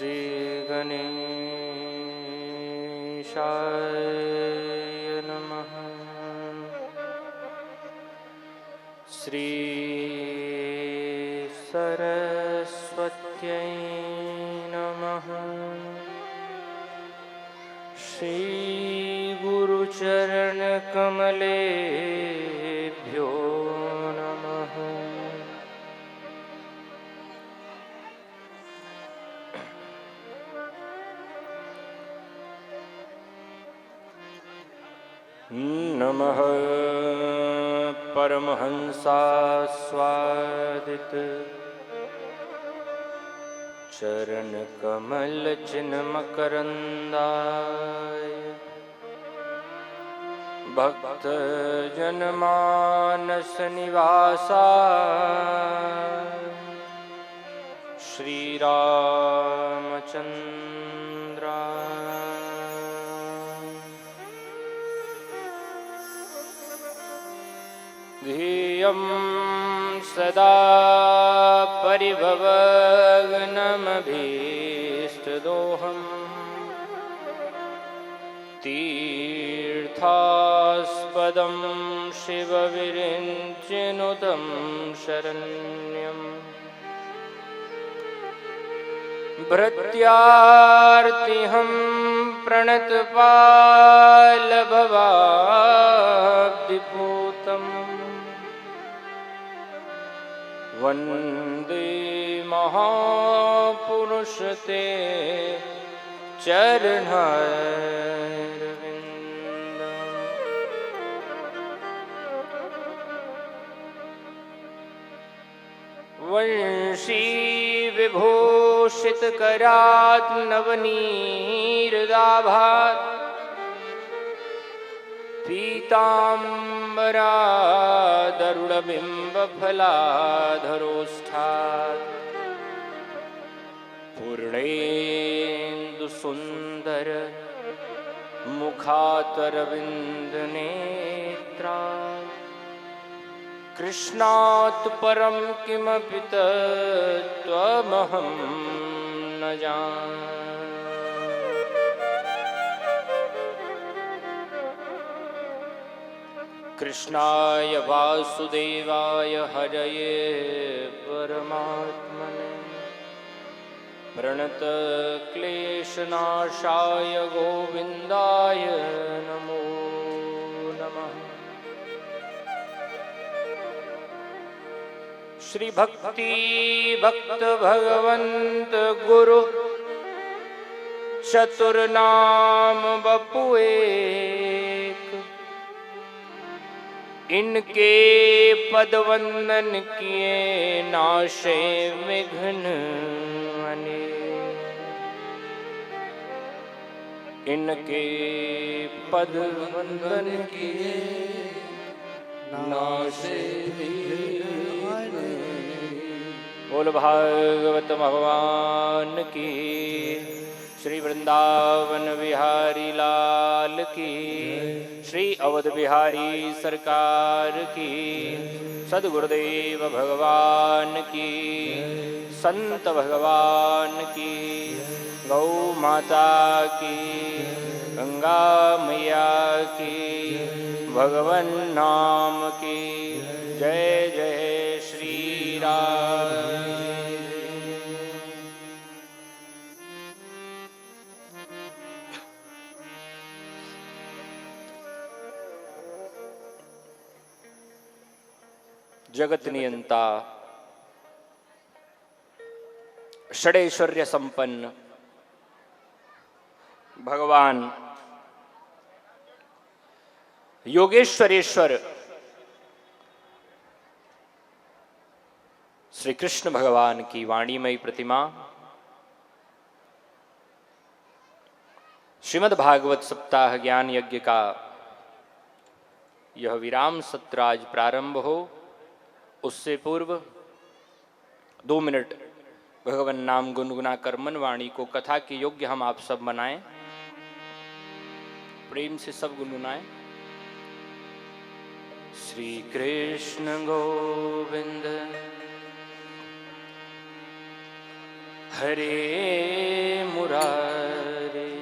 श्री गणेशाय नमः। श्री सरस्वत्यै नमः। श्री गुरुचरण कमलेभ्यो नमः। नमः परमहंसास्वादित चरण कमल चिन्मकरंदाय भक्त जनमानस निवासाय श्री रामचंद्राय ध्येयं सदा परिभवग्नमभीष्टदोहम् तीर्थास्पदं शिवविरिञ्चिनुतं शरण्यम् भृत्यार्तिहं प्रणतपालभवाब्धिपूतम् वन्दे महापुरुष ते चरणारविन्दम्। वंशी विभूषित करात् नवनीरदाभात् पीताम्बरादरुणबिम्बफलाधरोष्ठात् पूर्णेन्दुसुन्दर मुखातरविन्दनेत्रात् कृष्णात् परं किमपि तत्त्वमहं न जाने। कृष्णाय वासुदेवाय हरये परमात्मने प्रणतक्लेशनाशाय गोविन्दाय नमो नमः। श्री भक्ति भक्त भगवंत गुरु चतुर्नाम बपु एक, इनके पद वंदन किए नाशे विघ्न अनेक। इनके पद वंदन किए नाशे विघ्न अनेक। बोल भागवत भगवान की, श्री वृंदावन बिहारी लाल की, श्री अवध बिहारी सरकार की, सद्गुरुदेव भगवान की, संत भगवान की, गौ माता की, गंगा मैया की, भगवन नाम की जय जय श्री राम। जगत नियंता षडैश्वर्य संपन्न भगवान योगेश्वरेश्वर श्री कृष्ण भगवान की वाणीमयी प्रतिमा श्रीमद् भागवत सप्ताह ज्ञान यज्ञ का यह विराम सत्र आज प्रारंभ हो, उससे पूर्व 2 मिनट भगवान नाम गुनगुना कर मन वाणी को कथा के योग्य हम आप सब बनाएं। प्रेम से सब गुनगुनाएं। श्री कृष्ण गोविंद हरे मुरारे।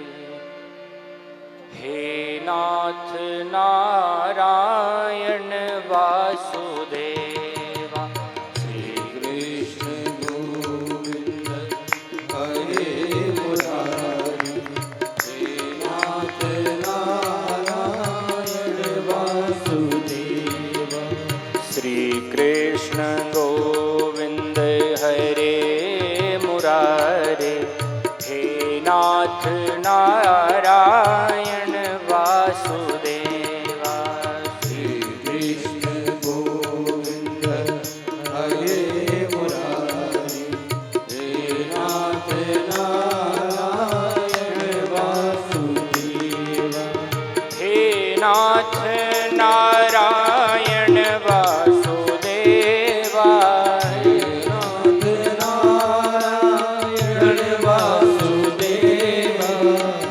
हे नाथ नारायण वासुदेवा। श्री कृष्ण गोविंद हरे मुरारे। हे नाथ नारायण वासुदेवा। श्री कृष्ण गोविंद हरे मुरारे। हे नाथ नारायण वासुदेवा। श्री कृष्ण गोविंद हरे मुरारे। हे नाथ नारायण वासुदेवा। हे नाथ नारायण वासुदेवा।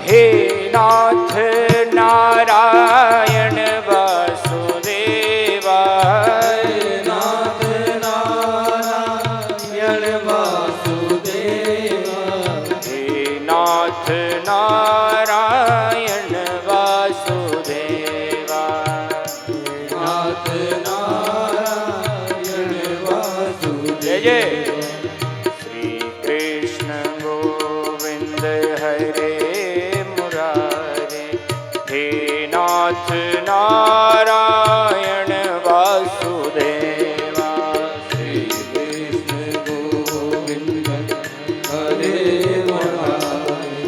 हे नाथ नारायण वासुदेवा। नाथ नारायण वासुदेवा। हे नाथ नारायण वासुदेवा। नाथ नारायण वासुदेवा। जय जय। श्री कृष्ण गोविंद हरे मुरारे। हे नाथ नारायण वासुदेवा। श्री कृष्ण गोविंद हरे मुरारे।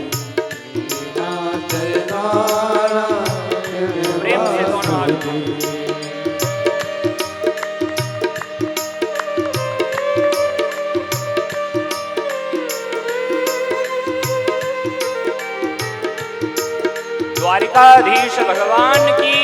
नाथ नारायण। प्रेम से दोनों हाथ। द्वारिकाधीश भगवान की।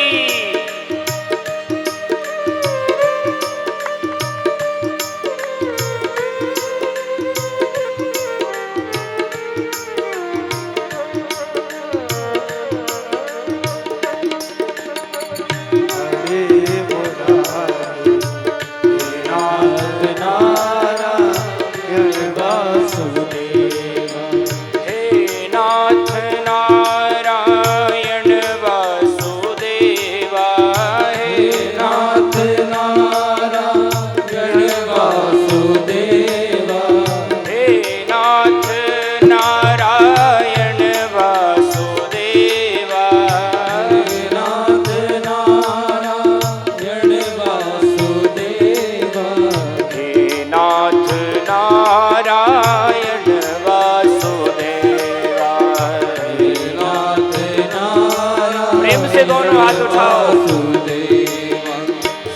दोनों हाथ उठाओ।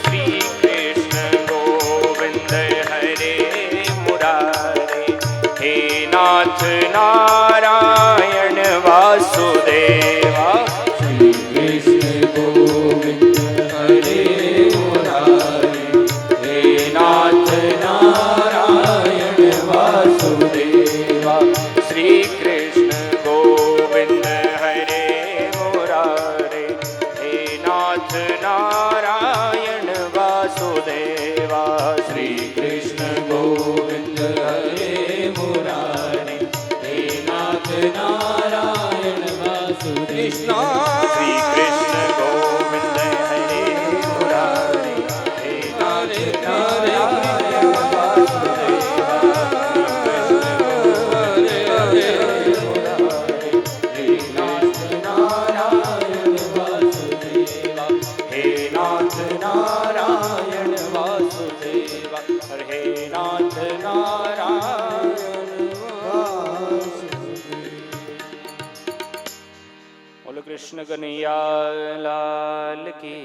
श्री कृष्ण गोविंद हरे मुरारे। हे नाथ नारायण वासुदेवा। श्री कृष्ण गोविंद हरे मुरारे। हे नाथ नारायण वासुदेवा। श्री कृष्ण गोविंद हरे मुरारे। नाथ नारायण वासुदेवा। श्री कृष्ण गोविंद हरे मुरारे। हे नाथ नारायण वासुदेवा। श्री कृष्ण गोविंद हरे मुरारे। हे नाथ नारायण वासुदेवा। हे नाथ नारायण वासुदेवा। हे नाथ नारायण वासुदेवा। हे नाथ नारायण वासुदेवा। बोलो कृष्ण कन्हैया लाल की।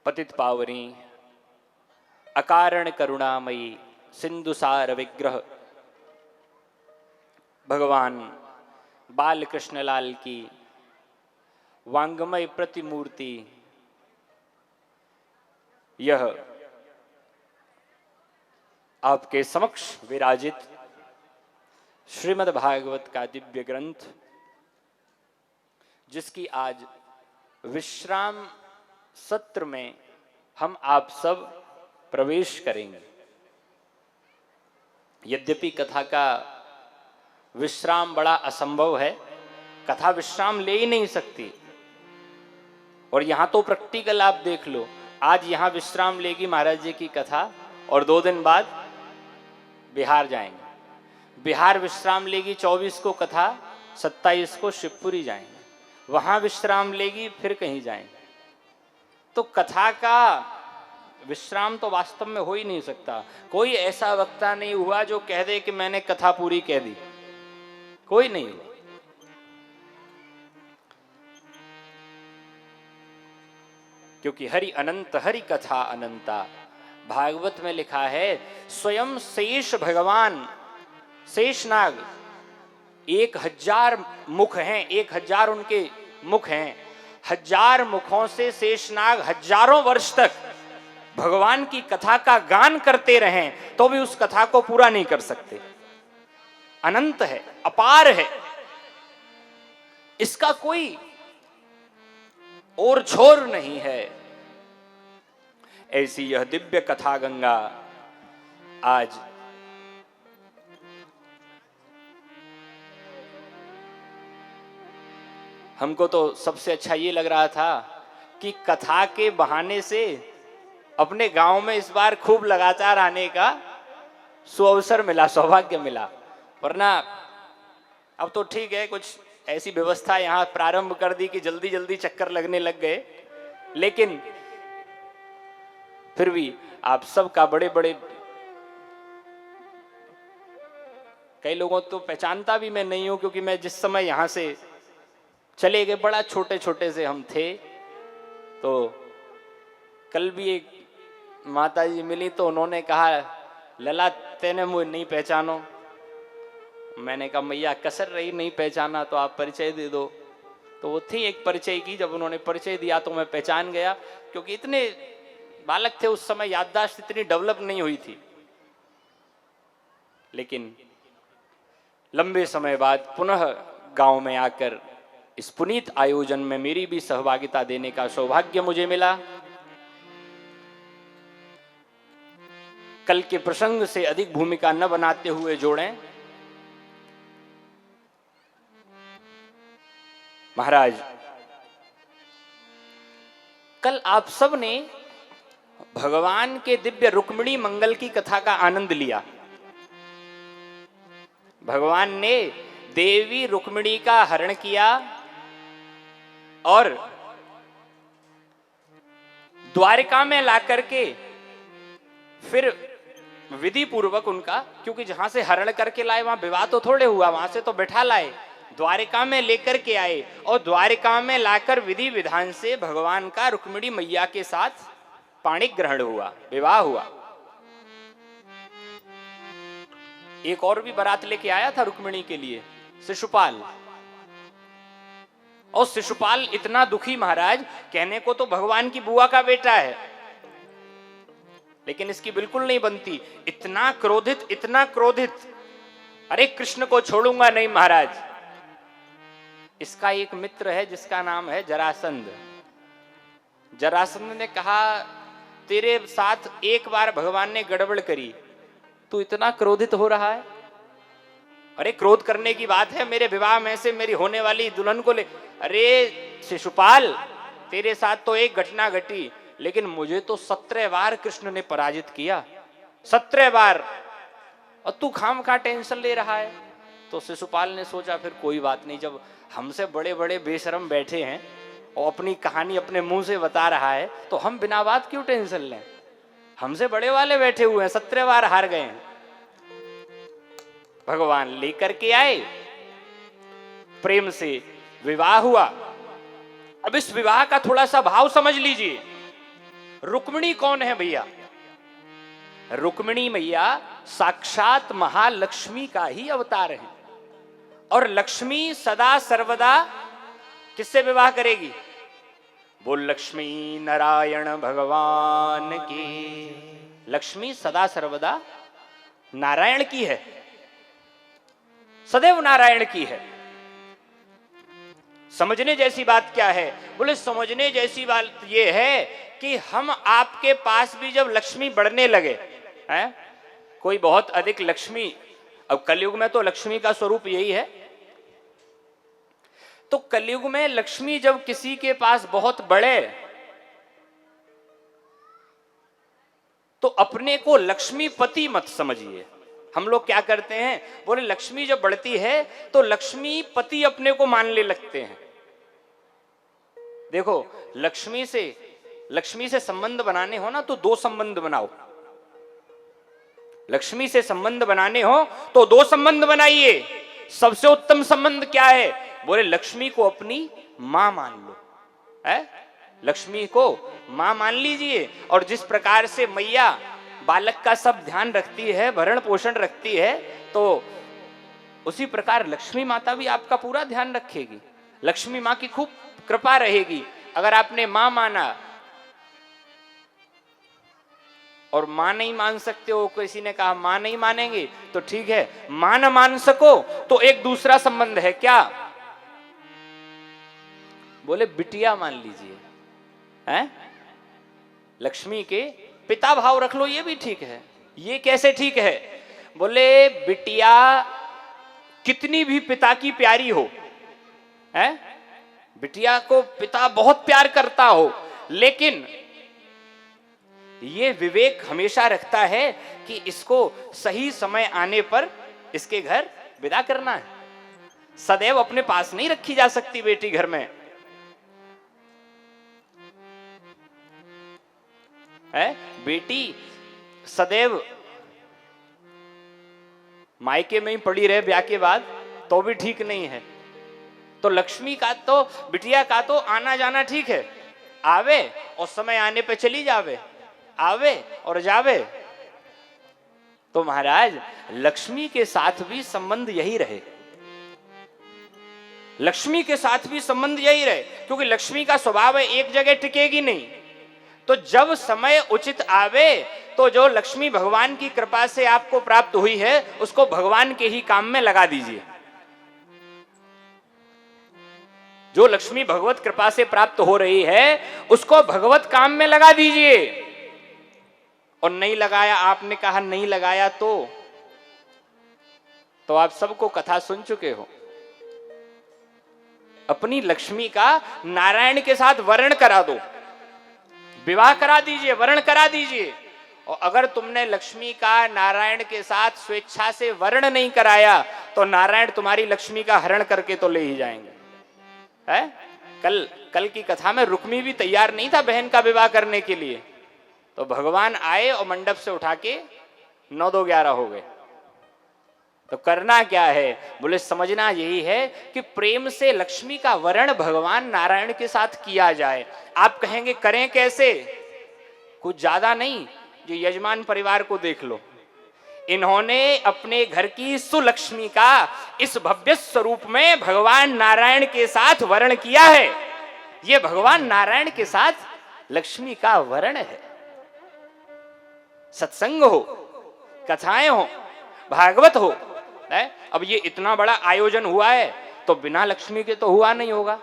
पतित पावनी अकारण करुणामयी सिंधुसार विग्रह भगवान बाल कृष्ण लाल की वांगमय प्रतिमूर्ति यह आपके समक्ष विराजित श्रीमद् भागवत का दिव्य ग्रंथ, जिसकी आज विश्राम सत्र में हम आप सब प्रवेश करेंगे। यद्यपि कथा का विश्राम बड़ा असंभव है, कथा विश्राम ले ही नहीं सकती, और यहां तो प्रैक्टिकल आप देख लो, आज यहां विश्राम लेगी महाराज जी की कथा और 2 दिन बाद बिहार जाएंगे। बिहार विश्राम लेगी 24 को कथा, 27 को शिवपुरी जाएंगे, वहां विश्राम लेगी, फिर कहीं जाएंगे। तो कथा का विश्राम तो वास्तव में हो ही नहीं सकता। कोई ऐसा वक्ता नहीं हुआ जो कह दे कि मैंने कथा पूरी कह दी, कोई नहीं हुआ। क्योंकि हरि अनंत, हरि कथा अनंता। भागवत में लिखा है स्वयं शेष भगवान, शेषनाग 1000 मुख हैं, 1000 उनके मुख हैं। 1000 मुखों से शेषनाग हजारों वर्ष तक भगवान की कथा का गान करते रहें तो भी उस कथा को पूरा नहीं कर सकते। अनंत है, अपार है, इसका कोई और छोर नहीं है। ऐसी यह दिव्य कथा गंगा आज हमको तो सबसे अच्छा ये लग रहा था कि कथा के बहाने से अपने गांव में इस बार खूब लगातार आने का सुअवसर मिला, सौभाग्य मिला। वरना अब तो ठीक है, कुछ ऐसी व्यवस्था यहां प्रारंभ कर दी कि जल्दी जल्दी चक्कर लगने लग गए, लेकिन फिर भी आप सबका बड़े बड़े, कई लोगों तो पहचानता भी मैं नहीं हूं, क्योंकि मैं जिस समय यहां से चले गए बड़ा छोटे छोटे से हम थे। तो कल भी एक माता जी मिली तो उन्होंने कहा लला तेने मुझे नहीं पहचानो। मैंने कहा मैया कसर रही नहीं पहचाना तो आप परिचय दे दो। तो वो थी एक परिचय की, जब उन्होंने परिचय दिया तो मैं पहचान गया, क्योंकि इतने बालक थे उस समय, याददाश्त इतनी डेवलप नहीं हुई थी। लेकिन लंबे समय बाद पुनः गांव में आकर इस पुनीत आयोजन में मेरी भी सहभागिता देने का सौभाग्य मुझे मिला। कल के प्रसंग से अधिक भूमिका न बनाते हुए जोड़ें। महाराज, कल आप सब ने भगवान के दिव्य रुक्मिणी मंगल की कथा का आनंद लिया। भगवान ने देवी रुक्मिणी का हरण किया और द्वारिका में लाकर के फिर विधि पूर्वक उनका, क्योंकि जहां से हरण करके लाए वहां विवाह तो थोड़े हुआ, वहां से तो बैठा लाए, द्वारिका में लेकर के आए और द्वारिका में लाकर विधि विधान से भगवान का रुक्मिणी मैया के साथ पाणिक ग्रहण हुआ, विवाह हुआ। एक और भी बारात लेके आया था रुक्मिणी के लिए, शिशुपाल। और शिशुपाल इतना दुखी महाराज, कहने को तो भगवान की बुआ का बेटा है, लेकिन इसकी बिल्कुल नहीं बनती। इतना क्रोधित, इतना क्रोधित, अरे कृष्ण को छोड़ूंगा नहीं महाराज। इसका एक मित्र है जिसका नाम है जरासंध। जरासंध ने कहा तेरे साथ एक बार भगवान ने गड़बड़ करी, तू इतना क्रोधित हो रहा है? अरे क्रोध करने की बात है, मेरे विवाह में से मेरी होने वाली दुल्हन को ले। अरे शिशुपाल, तेरे साथ तो एक घटना घटी, लेकिन मुझे तो 17 बार कृष्ण ने पराजित किया, 17 बार, और तू खामखा टेंशन ले रहा है। तो शिशुपाल ने सोचा फिर कोई बात नहीं, जब हमसे बड़े बड़े बेशरम बैठे हैं और अपनी कहानी अपने मुंह से बता रहा है तो हम बिना बात क्यों टेंशन लें। हमसे बड़े वाले बैठे हुए हैं, 17 बार हार गए हैं। भगवान लेकर के आए, प्रेम से विवाह हुआ। अब इस विवाह का थोड़ा सा भाव समझ लीजिए। रुक्मिणी कौन है भैया? रुक्मिणी मैया साक्षात महालक्ष्मी का ही अवतार है, और लक्ष्मी सदा सर्वदा किससे विवाह करेगी? बोल लक्ष्मी नारायण भगवान की। लक्ष्मी सदा सर्वदा नारायण की है, सदैव नारायण की है। समझने जैसी बात क्या है? बोले समझने जैसी बात ये है कि हम आपके पास भी जब लक्ष्मी बढ़ने लगे हैं, कोई बहुत अधिक लक्ष्मी, अब कलयुग में तो लक्ष्मी का स्वरूप यही है, तो कलयुग में लक्ष्मी जब किसी के पास बहुत बढ़े तो अपने को लक्ष्मीपति मत समझिए। हम लोग क्या करते हैं, बोले लक्ष्मी जब बढ़ती है तो लक्ष्मीपति अपने को मानने लगते हैं। देखो लक्ष्मी से संबंध बनाने हो ना तो दो संबंध बनाओ। लक्ष्मी से संबंध बनाने हो तो दो संबंध बनाइए। सबसे उत्तम संबंध क्या है? बोले लक्ष्मी को अपनी मां मान लो, है? लक्ष्मी को मां मान लीजिए, और जिस प्रकार से मैया बालक का सब ध्यान रखती है, भरण पोषण रखती है, तो उसी प्रकार लक्ष्मी माता भी आपका पूरा ध्यान रखेगी। लक्ष्मी मां की खूब कृपा रहेगी। अगर आपने मां माना और मां नहीं मान सकते हो, किसी ने कहा मां नहीं मानेंगे, तो ठीक है, मां न मान सको तो एक दूसरा संबंध है, क्या? बोले बिटिया मान लीजिए, हैं? लक्ष्मी के पिता भाव रख लो, ये भी ठीक है। ये कैसे ठीक है? बोले बिटिया कितनी भी पिता की प्यारी हो, हैं? बिटिया को पिता बहुत प्यार करता हो, लेकिन ये विवेक हमेशा रखता है कि इसको सही समय आने पर इसके घर विदा करना है। सदैव अपने पास नहीं रखी जा सकती बेटी घर में, है? बेटी सदैव मायके में ही पड़ी रहे ब्याह के बाद तो भी ठीक नहीं है। तो लक्ष्मी का तो, बिटिया का तो आना जाना ठीक है, आवे और समय आने पे चली जावे, आवे और जावे। तो महाराज लक्ष्मी के साथ भी संबंध यही रहे, लक्ष्मी के साथ भी संबंध यही रहे, क्योंकि लक्ष्मी का स्वभाव है एक जगह टिकेगी नहीं। तो जब समय उचित आवे तो जो लक्ष्मी भगवान की कृपा से आपको प्राप्त हुई है उसको भगवान के ही काम में लगा दीजिए। जो लक्ष्मी भगवत कृपा से प्राप्त हो रही है उसको भगवत काम में लगा दीजिए। और नहीं लगाया, आपने कहा नहीं लगाया, तो आप सबको कथा सुन चुके हो। अपनी लक्ष्मी का नारायण के साथ वर्ण करा दो, विवाह करा दीजिए, वर्ण करा दीजिए। और अगर तुमने लक्ष्मी का नारायण के साथ स्वेच्छा से वर्ण नहीं कराया तो नारायण तुम्हारी लक्ष्मी का हरण करके तो ले ही जाएंगे, है? कल की कथा में रुक्मी भी तैयार नहीं था बहन का विवाह करने के लिए, तो भगवान आए और मंडप से उठा के 9-2-11 हो गए। तो करना क्या है? बोले समझना यही है कि प्रेम से लक्ष्मी का वर्ण भगवान नारायण के साथ किया जाए। आप कहेंगे करें कैसे? कुछ ज्यादा नहीं, जो यजमान परिवार को देख लो, इन्होंने अपने घर की सुलक्ष्मी का इस भव्य स्वरूप में भगवान नारायण के साथ वर्ण किया है। ये भगवान नारायण के साथ लक्ष्मी का वर्ण है। सत्संग हो, कथाएं हो, भागवत हो, है? अब ये इतना बड़ा आयोजन हुआ है तो बिना लक्ष्मी के तो हुआ नहीं होगा,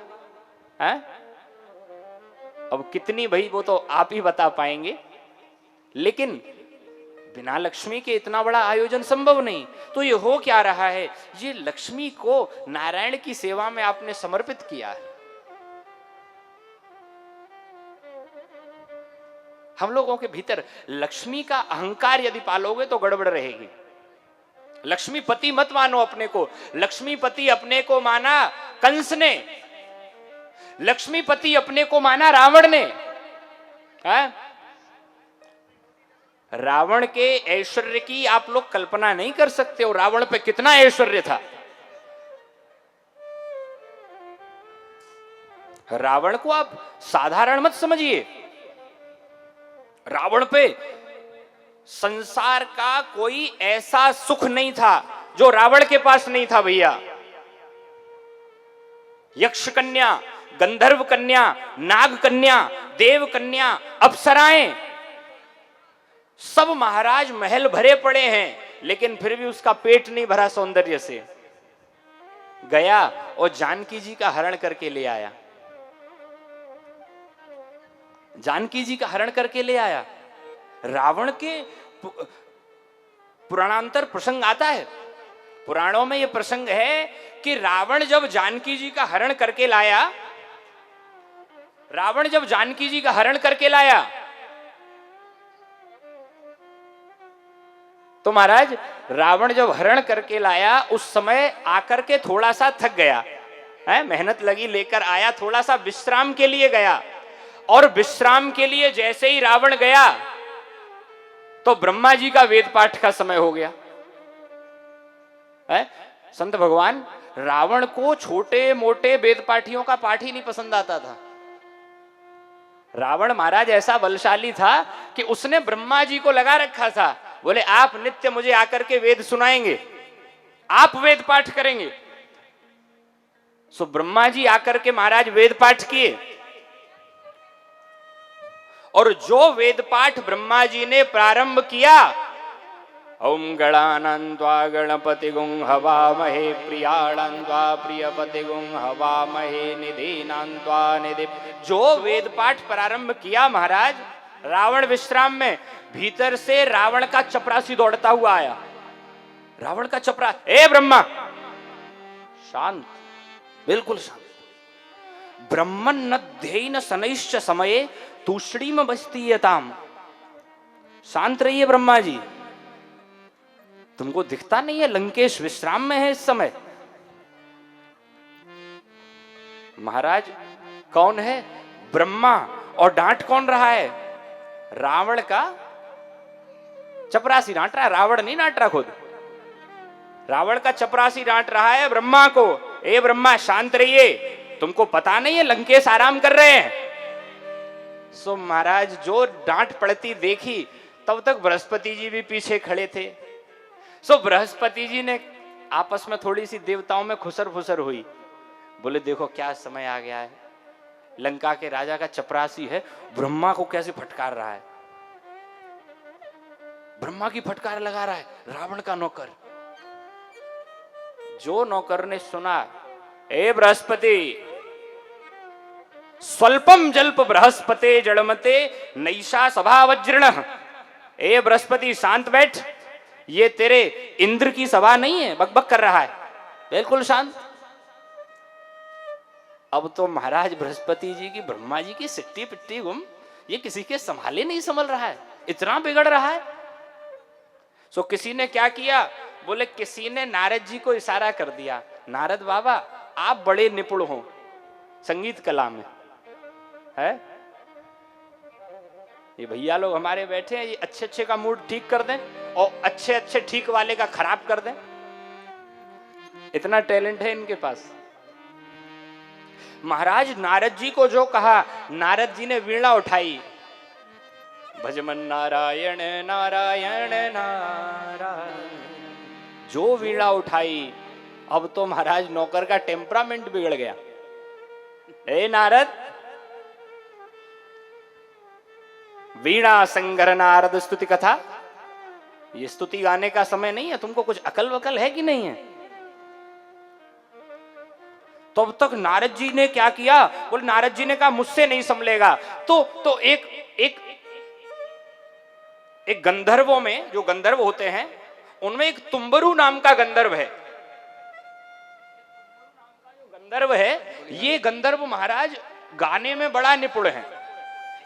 है? अब कितनी भाई वो तो आप ही बता पाएंगे, लेकिन बिना लक्ष्मी के इतना बड़ा आयोजन संभव नहीं। तो ये हो क्या रहा है? ये लक्ष्मी को नारायण की सेवा में आपने समर्पित किया है। हम लोगों के भीतर लक्ष्मी का अहंकार यदि पालोगे तो गड़बड़ रहेगी। लक्ष्मीपति मत मानो अपने को। लक्ष्मीपति अपने को माना कंस ने, लक्ष्मीपति अपने को माना रावण ने, है? रावण के ऐश्वर्य की आप लोग कल्पना नहीं कर सकते हो। रावण पे कितना ऐश्वर्य था। रावण को आप साधारण मत समझिए। रावण पे संसार का कोई ऐसा सुख नहीं था जो रावण के पास नहीं था भैया। यक्ष कन्या, गंधर्व कन्या, नाग कन्या, देव कन्या, अप्सराएं, सब महाराज महल भरे पड़े हैं, लेकिन फिर भी उसका पेट नहीं भरा सौंदर्य से। गया और जानकी जी का हरण करके ले आया। जानकी जी का हरण करके ले आया। रावण के पुराणांतर प्रसंग आता है, पुराणों में यह प्रसंग है कि रावण जब जानकी जी का हरण करके लाया, रावण जब जानकी जी का हरण करके लाया तो महाराज रावण जब हरण करके लाया उस समय आकर के थोड़ा सा थक गया है, मेहनत लगी, लेकर आया, थोड़ा सा विश्राम के लिए गया। और विश्राम के लिए जैसे ही रावण गया तो ब्रह्मा जी का वेद पाठ का समय हो गया है। संत भगवान, रावण को छोटे मोटे वेद पाठियों का पाठ ही नहीं पसंद आता था। रावण महाराज ऐसा बलशाली था कि उसने ब्रह्मा जी को लगा रखा था, बोले आप नित्य मुझे आकर के वेद सुनाएंगे, आप वेद पाठ करेंगे। सो ब्रह्मा जी आकर के महाराज वेद पाठ किए, और जो वेद पाठ ब्रह्मा जी ने प्रारंभ किया, ओम गणानान्त्वा गणपति गुं हवामहे प्रियाणान्त्वा प्रियपति गुं हवामहे निधीनान्त्वा निधि, जो वेद पाठ प्रारंभ किया महाराज, रावण विश्राम में, भीतर से रावण का चपरासी दौड़ता हुआ आया। रावण का चपरा, ए ब्रह्मा, शांत, बिल्कुल शांत। ब्रह्मन न ध्येन शनैश्च समये तूष्णीम बस्तीयताम, शांत रहिए ब्रह्मा जी, तुमको दिखता नहीं है लंकेश विश्राम में है इस समय। महाराज कौन है? ब्रह्मा। और डांट कौन रहा है? रावण का चपरासी डांट रहा है, रावण नहीं डांट रहा खुद। रावण का चपरासी डांट रहा है ब्रह्मा को, ए ब्रह्मा शांत रहिए, तुमको पता नहीं है लंकेश आराम कर रहे हैं। सो महाराज जो डांट पड़ती देखी, तब तक बृहस्पति जी भी पीछे खड़े थे। सो बृहस्पति जी ने आपस में थोड़ी सी देवताओं में खुसर फुसर हुई, बोले देखो क्या समय आ गया है, लंका के राजा का चपरासी है, ब्रह्मा को कैसे फटकार रहा है, ब्रह्मा की फटकार लगा रहा है रावण का नौकर। जो नौकर ने सुना, ए बृहस्पति, स्वल्पम जल्प बृहस्पते जड़मते नैषा सभा वज्रण, ए बृहस्पति शांत बैठ, ये तेरे इंद्र की सभा नहीं है, बकबक कर रहा है, बिल्कुल शांत। अब तो महाराज बृहस्पति जी की ब्रह्मा जी की सिट्टी पिट्टी गुम, ये किसी के संभाले नहीं संभल रहा है, इतना बिगड़ रहा है। सो किसी ने क्या किया, बोले किसी ने नारद जी को इशारा कर दिया, नारद बाबा आप बड़े निपुण हो संगीत कला में है, ये भैया लोग हमारे बैठे हैं, ये अच्छे अच्छे का मूड ठीक कर दें और अच्छे अच्छे ठीक वाले का खराब कर दें, इतना टैलेंट है इनके पास। महाराज नारद जी को जो कहा, नारद जी ने वीणा उठाई, भजमन नारायण नारायण नारायण, जो वीणा उठाई, अब तो महाराज नौकर का टेम्परामेंट बिगड़ गया। ए नारद, वीणा संगर नारद स्तुति कथा, ये स्तुति गाने का समय नहीं है, तुमको कुछ अकल वकल है कि नहीं है? तब तक नारद जी ने क्या किया, बोले नारद जी ने कहा मुझसे नहीं संभलेगा। तो एक गंधर्वों में, जो गंधर्व होते हैं उनमें एक तुम्बरु नाम का गंधर्व है। गंधर्व है, ये गंधर्व महाराज गाने में बड़ा निपुण है।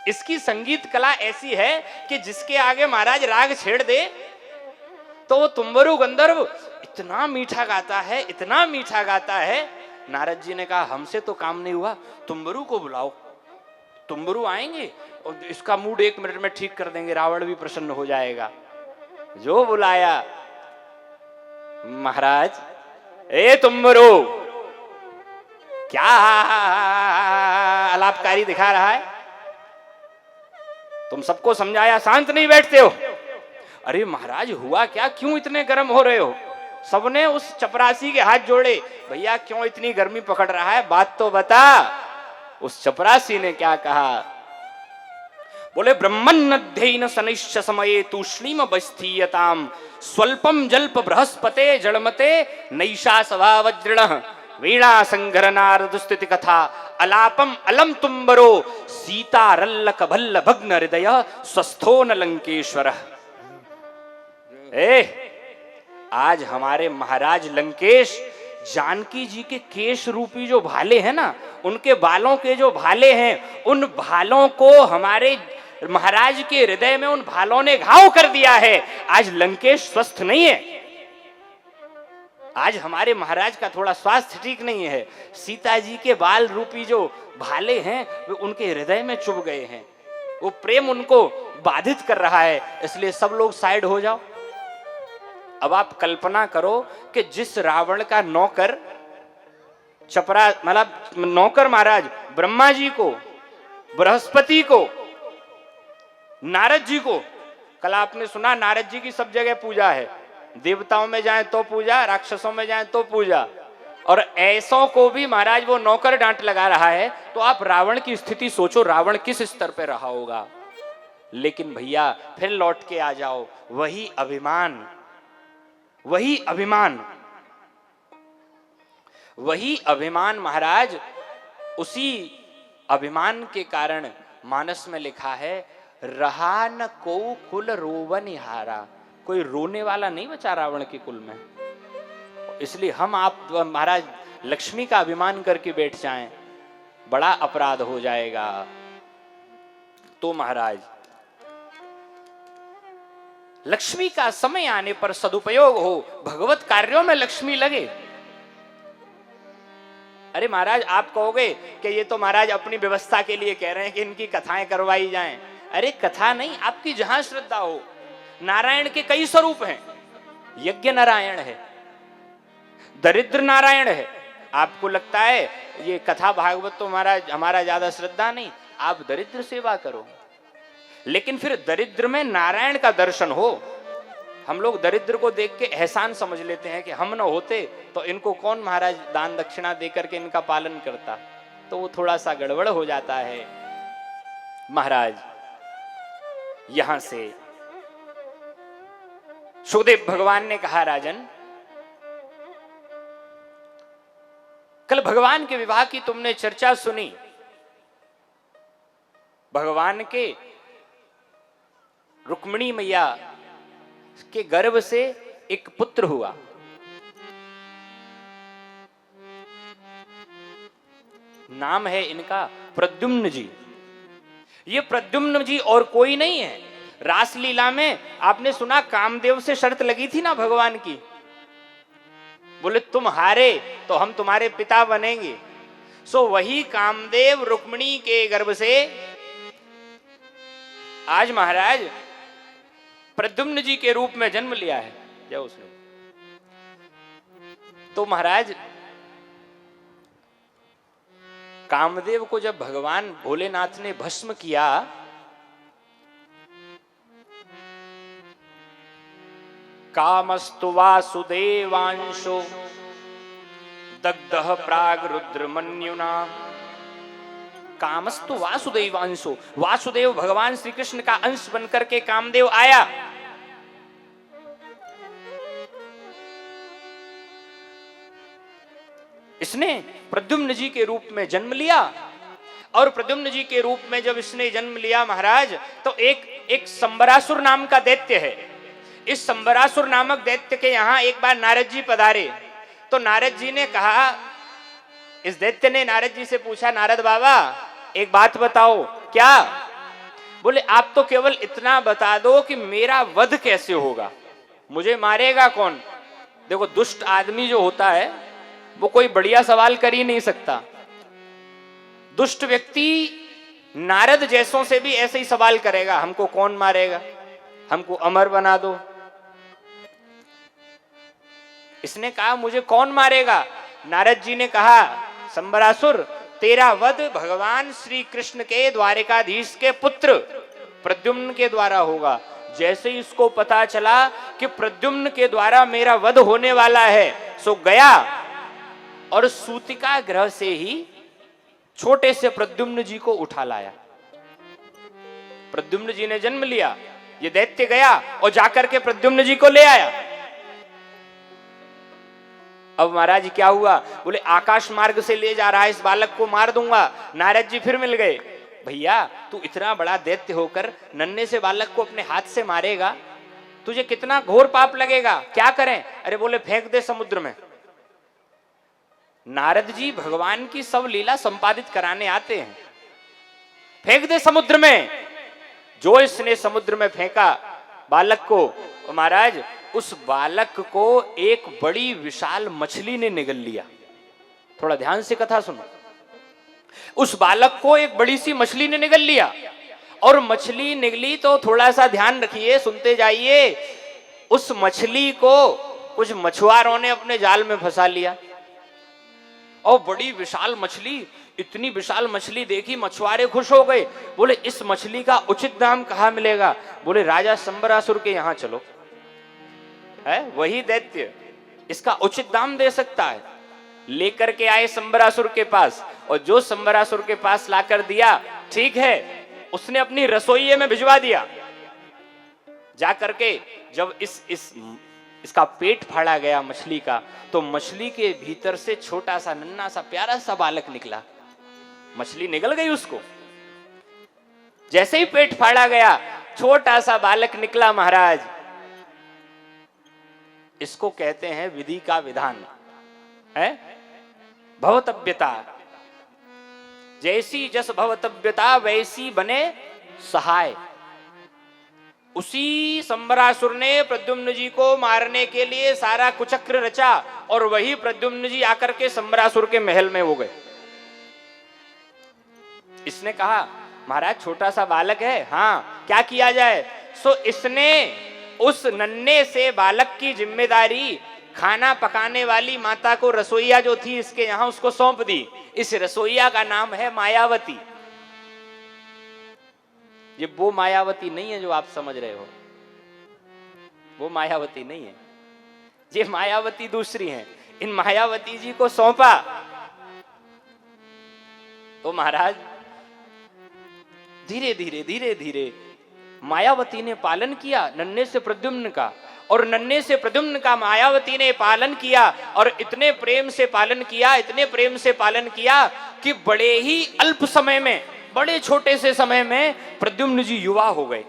इसकी संगीत कला ऐसी है कि जिसके आगे महाराज राग छेड़ दे तो वो तुम्बरु गंधर्व इतना मीठा गाता है, इतना मीठा गाता है। नारद जी ने कहा हमसे तो काम नहीं हुआ, तुम्बरु को बुलाओ, तुम्बरु आएंगे और इसका मूड 1 मिनट में ठीक कर देंगे, रावण भी प्रसन्न हो जाएगा। जो बुलाया महाराज, ए तुम्बरु क्या अलापकारी दिखा रहा है, तुम सबको समझाया शांत नहीं बैठते हो। अरे महाराज हुआ क्या, क्यों इतने गर्म हो रहे हो? सबने उस चपरासी के हाथ जोड़े, भैया क्यों इतनी गर्मी पकड़ रहा है, बात तो बता। उस चपरासी ने क्या कहा, बोले ब्रह्मन् अध्ययन शनैश्च समये तूष्णीम बस्थीयताम स्वल्पम जल्प बृहस्पते जड़मते नैषा सभा वज्रणः। वीणा संगर नारद स्तुति कथा अलापम अलम तुम्बरो सीता रल्लक भल्ल भग्न हृदय स्वस्थो न लंकेश्वर। आज हमारे महाराज लंकेश जानकी जी के केश रूपी जो भाले हैं ना, उनके बालों के जो भाले हैं, उन भालों को हमारे महाराज के हृदय में उन भालों ने घाव कर दिया है। आज लंकेश स्वस्थ नहीं है। आज हमारे महाराज का थोड़ा स्वास्थ्य ठीक नहीं है। सीता जी के बाल रूपी जो भाले हैं वे उनके हृदय में चुभ गए हैं। वो प्रेम उनको बाधित कर रहा है, इसलिए सब लोग साइड हो जाओ। अब आप कल्पना करो कि जिस रावण का नौकर चपरा, मतलब नौकर महाराज ब्रह्मा जी को, बृहस्पति को, नारद जी को, कल आपने सुना नारद जी की सब जगह पूजा है, देवताओं में जाएं तो पूजा, राक्षसों में जाएं तो पूजा, और ऐसों को भी महाराज वो नौकर डांट लगा रहा है। तो आप रावण की स्थिति सोचो, रावण किस स्तर पे रहा होगा। लेकिन भैया फिर लौट के आ जाओ, वही अभिमान, वही अभिमान, वही अभिमान महाराज, उसी अभिमान के कारण मानस में लिखा है, रहा न को कुल रोवन हारा। कोई रोने वाला नहीं बचा रावण के कुल में। इसलिए हम आप महाराज लक्ष्मी का अभिमान करके बैठ जाएं, बड़ा अपराध हो जाएगा। तो महाराज लक्ष्मी का समय आने पर सदुपयोग हो, भगवत कार्यों में लक्ष्मी लगे। अरे महाराज आप कहोगे कि ये तो महाराज अपनी व्यवस्था के लिए कह रहे हैं कि इनकी कथाएं करवाई जाएं। अरे कथा नहीं, आपकी जहां श्रद्धा हो। नारायण के कई स्वरूप हैं। यज्ञ नारायण है, दरिद्र नारायण है। आपको लगता है ये कथा भागवत तो महाराज हमारा ज्यादा श्रद्धा नहीं, आप दरिद्र सेवा करो, लेकिन फिर दरिद्र में नारायण का दर्शन हो। हम लोग दरिद्र को देख के एहसान समझ लेते हैं कि हम न होते तो इनको कौन महाराज दान दक्षिणा देकर के इनका पालन करता, तो वो थोड़ा सा गड़बड़ हो जाता है। महाराज यहां से सुखदेव भगवान ने कहा, राजन कल भगवान के विवाह की तुमने चर्चा सुनी। भगवान के रुक्मिणी मैया के गर्भ से एक पुत्र हुआ। नाम है इनका प्रद्युम्न जी। ये प्रद्युम्न जी और कोई नहीं है। रासलीला में आपने सुना कामदेव से शर्त लगी थी ना भगवान की, बोले तुम हारे तो हम तुम्हारे पिता बनेंगे। सो वही कामदेव रुक्मिणी के गर्भ से आज महाराज प्रद्युम्न जी के रूप में जन्म लिया है। जय उसने। तो महाराज कामदेव को जब भगवान भोलेनाथ ने भस्म किया, कामस्तु वासुदेवांशो दग्धः प्राग रुद्रमन्युना। कामस्तु वासुदेवांशो, वासुदेव भगवान श्री कृष्ण का अंश बनकर के कामदेव आया। इसने प्रद्युम्न जी के रूप में जन्म लिया, और प्रद्युम्न जी के रूप में जब इसने जन्म लिया महाराज, तो एक संबरासुर नाम का दैत्य है। इस संबरासुर नामक दैत्य के यहां एक बार नारद जी पधारे। तो नारद जी ने कहा, इस दैत्य ने नारद जी से पूछा, नारद बाबा एक बात बताओ। क्या? बोले आप तो केवल इतना बता दो कि मेरा वध कैसे होगा, मुझे मारेगा कौन। देखो दुष्ट आदमी जो होता है वो कोई बढ़िया सवाल कर ही नहीं सकता। दुष्ट व्यक्ति नारद जैसों से भी ऐसे ही सवाल करेगा, हमको कौन मारेगा, हमको अमर बना दो। इसने कहा मुझे कौन मारेगा। नारद जी ने कहा, संबरासुर तेरा वध भगवान श्री कृष्ण के द्वारिकाधीश के पुत्र प्रद्युम्न के द्वारा होगा। जैसे ही इसको पता चला कि प्रद्युम्न के द्वारा मेरा वध होने वाला है, सो गया और सूतिका ग्रह से ही छोटे से प्रद्युम्न जी को उठा लाया। प्रद्युम्न जी ने जन्म लिया, ये दैत्य गया और जाकर के प्रद्युम्न जी को ले आया। अब महाराज क्या हुआ? बोले आकाश मार्ग से ले जा रहा है, इस बालक को मार दूंगा। नारद जी फिर मिल गए। भैया तू इतना बड़ा दैत्य होकर नन्हे से बालक को अपने हाथ से मारेगा, तुझे कितना घोर पाप लगेगा, क्या करें? अरे बोले फेंक दे समुद्र में। नारद जी भगवान की सब लीला संपादित कराने आते हैं। फेंक दे समुद्र में। जो इसने समुद्र में फेंका बालक को, महाराज उस बालक को एक बड़ी विशाल मछली ने निगल लिया। थोड़ा ध्यान से कथा सुनो। उस बालक को एक बड़ी सी मछली ने निगल लिया, और मछली निगली तो थोड़ा सा ध्यान रखिए, सुनते जाइए। उस मछली को कुछ मछुआरों ने अपने जाल में फंसा लिया, और बड़ी विशाल मछली, इतनी विशाल मछली देखी मछुआरे खुश हो गए। बोले इस मछली का उचित दाम कहां मिलेगा? बोले राजा संबरासुर के यहां चलो, है वही दैत्य इसका उचित दाम दे सकता है। लेकर के आए संबरासुर के पास, और जो संबरासुर के पास लाकर दिया, ठीक है, उसने अपनी रसोई में भिजवा दिया। जाकर के जब इसका पेट फाड़ा गया मछली का, तो मछली के भीतर से छोटा सा नन्हा सा प्यारा सा बालक निकला। मछली निगल गई उसको। जैसे ही पेट फाड़ा गया, छोटा सा बालक निकला। महाराज इसको कहते हैं विधि का विधान है, भवतव्यता। जैसी जस भवतव्यता वैसी बने सहाय। उसी संबरासुर ने प्रद्युम्न जी को मारने के लिए सारा कुचक्र रचा, और वही प्रद्युम्न जी आकर के संबरासुर के महल में हो गए। इसने कहा महाराज छोटा सा बालक है, हाँ क्या किया जाए? सो इसने उस नन्हे से बालक की जिम्मेदारी खाना पकाने वाली माता को, रसोईया जो थी इसके यहाँ, उसको सौंप दी। इस रसोईया का नाम है मायावती। ये वो मायावती नहीं है जो आप समझ रहे हो, वो मायावती नहीं है, ये मायावती दूसरी है। इन मायावती जी को सौंपा तो महाराज धीरे धीरे धीरे धीरे मायावती ने पालन किया नन्हे से प्रद्युम्न का, और नन्हे से प्रद्युम्न का मायावती ने पालन किया, और इतने प्रेम से पालन किया, इतने प्रेम से पालन किया कि बड़े ही अल्प समय में, बड़े छोटे से समय में प्रद्युम्न जी युवा हो गए,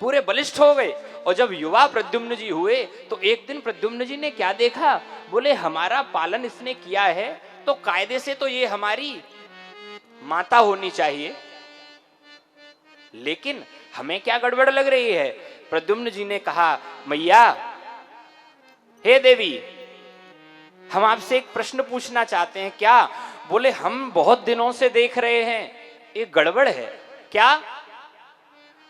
पूरे बलिष्ठ हो गए। और जब युवा प्रद्युम्न जी हुए, तो एक दिन प्रद्युम्न जी ने क्या देखा? बोले हमारा पालन इसने किया है, तो कायदे से तो ये हमारी माता होनी चाहिए, लेकिन हमें क्या गड़बड़ लग रही है? प्रद्युम्न जी ने कहा मैया, हे देवी, हम आपसे एक प्रश्न पूछना चाहते हैं। क्या? बोले हम बहुत दिनों से देख रहे हैं एक गड़बड़ है। क्या?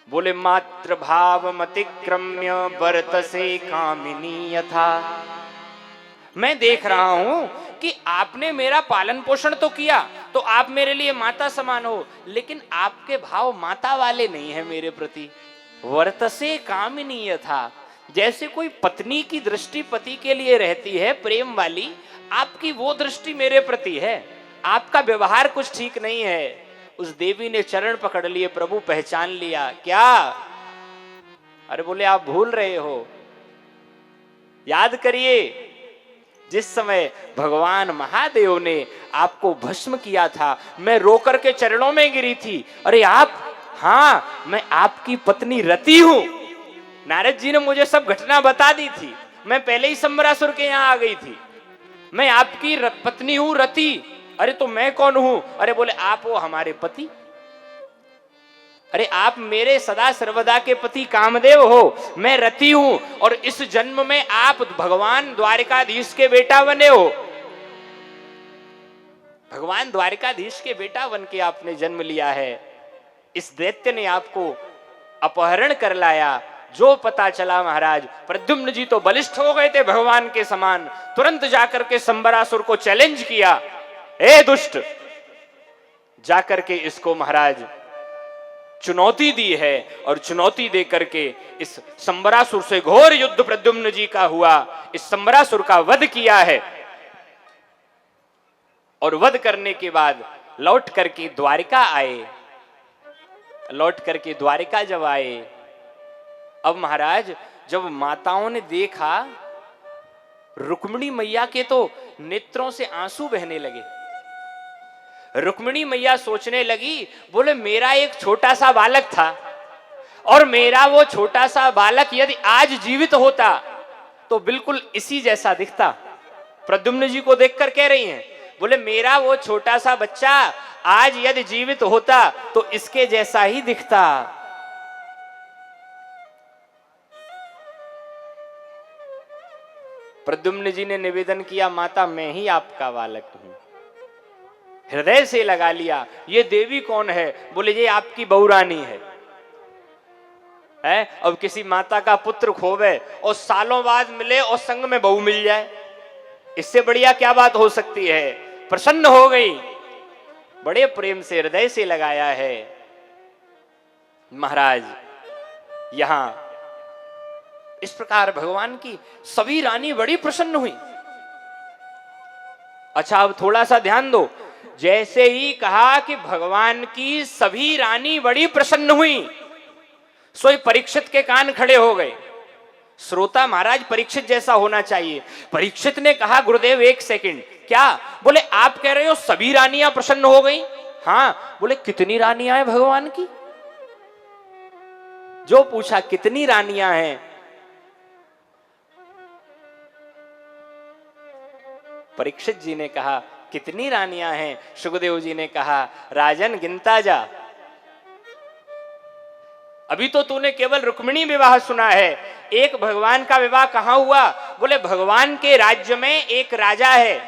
बोले मात्र भाव मतिक्रम्य बरतसे कामिनी यथा। मैं देख रहा हूं कि आपने मेरा पालन पोषण तो किया, तो आप मेरे लिए माता समान हो, लेकिन आपके भाव माता वाले नहीं है मेरे प्रति। वर्तसे कामिनी यथा, जैसे कोई पत्नी की दृष्टि पति के लिए रहती है प्रेम वाली, आपकी वो दृष्टि मेरे प्रति है। आपका व्यवहार कुछ ठीक नहीं है। उस देवी ने चरण पकड़ लिए, प्रभु पहचान लिया। क्या? अरे बोले आप भूल रहे हो, याद करिए जिस समय भगवान महादेव ने आपको भस्म किया था, मैं रोकर के चरणों में गिरी थी। अरे आप? हाँ, मैं आपकी पत्नी रति हूं। नारद जी ने मुझे सब घटना बता दी थी, मैं पहले ही संबरासुर के यहां आ गई थी। मैं आपकी पत्नी हूं रति। अरे तो मैं कौन हूं? अरे बोले आप वो हमारे पति। अरे आप मेरे सदा सर्वदा के पति कामदेव हो, मैं रति हूं, और इस जन्म में आप भगवान द्वारिकाधीश के बेटा बने हो। भगवान द्वारिकाधीश के बेटा बन के आपने जन्म लिया है। इस दैत्य ने आपको अपहरण कर लाया। जो पता चला महाराज, प्रद्युम्न जी तो बलिष्ठ हो गए थे भगवान के समान, तुरंत जाकर के संबरासुर को चैलेंज किया, ए दुष्ट, जाकर के इसको महाराज चुनौती दी है, और चुनौती दे करके इस संबरासुर से घोर युद्ध प्रद्युम्न जी का हुआ। इस संबरासुर का वध किया है, और वध करने के बाद लौट करके द्वारिका आए। लौट करके द्वारिका जब आए, अब महाराज जब माताओं ने देखा रुक्मिणी मैया के तो नेत्रों से आंसू बहने लगे। रुक्मिणी मैया सोचने लगी, बोले मेरा एक छोटा सा बालक था और मेरा वो छोटा सा बालक यदि आज जीवित होता तो बिल्कुल इसी जैसा दिखता। प्रद्युम्न जी को देखकर कह रही हैं, बोले मेरा वो छोटा सा बच्चा आज यदि जीवित होता तो इसके जैसा ही दिखता। प्रद्युम्न जी ने निवेदन किया, माता मैं ही आपका बालक हूं। हृदय से लगा लिया, ये देवी कौन है? बोले ये आपकी बहुरानी है। अब किसी माता का पुत्र खोवे और सालों बाद मिले और संग में बहू मिल जाए, इससे बढ़िया क्या बात हो सकती है? प्रसन्न हो गई, बड़े प्रेम से हृदय से लगाया है। महाराज यहां इस प्रकार भगवान की सभी रानी बड़ी प्रसन्न हुई। अच्छा अब थोड़ा सा ध्यान दो, जैसे ही कहा कि भगवान की सभी रानी बड़ी प्रसन्न हुई, सोई परीक्षित के कान खड़े हो गए। श्रोता महाराज परीक्षित जैसा होना चाहिए। परीक्षित ने कहा, गुरुदेव एक सेकंड, क्या? बोले आप कह रहे हो सभी रानियां प्रसन्न हो गई? हाँ। बोले कितनी रानियां हैं भगवान की? जो पूछा कितनी रानियां हैं, परीक्षित जी ने कहा कितनी रानियां हैं? सुखदेव जी ने कहा, राजन गिनता जा, अभी तो तूने केवल रुक्मिणी विवाह सुना है, एक भगवान का विवाह कहां हुआ? बोले भगवान के राज्य में एक राजा है,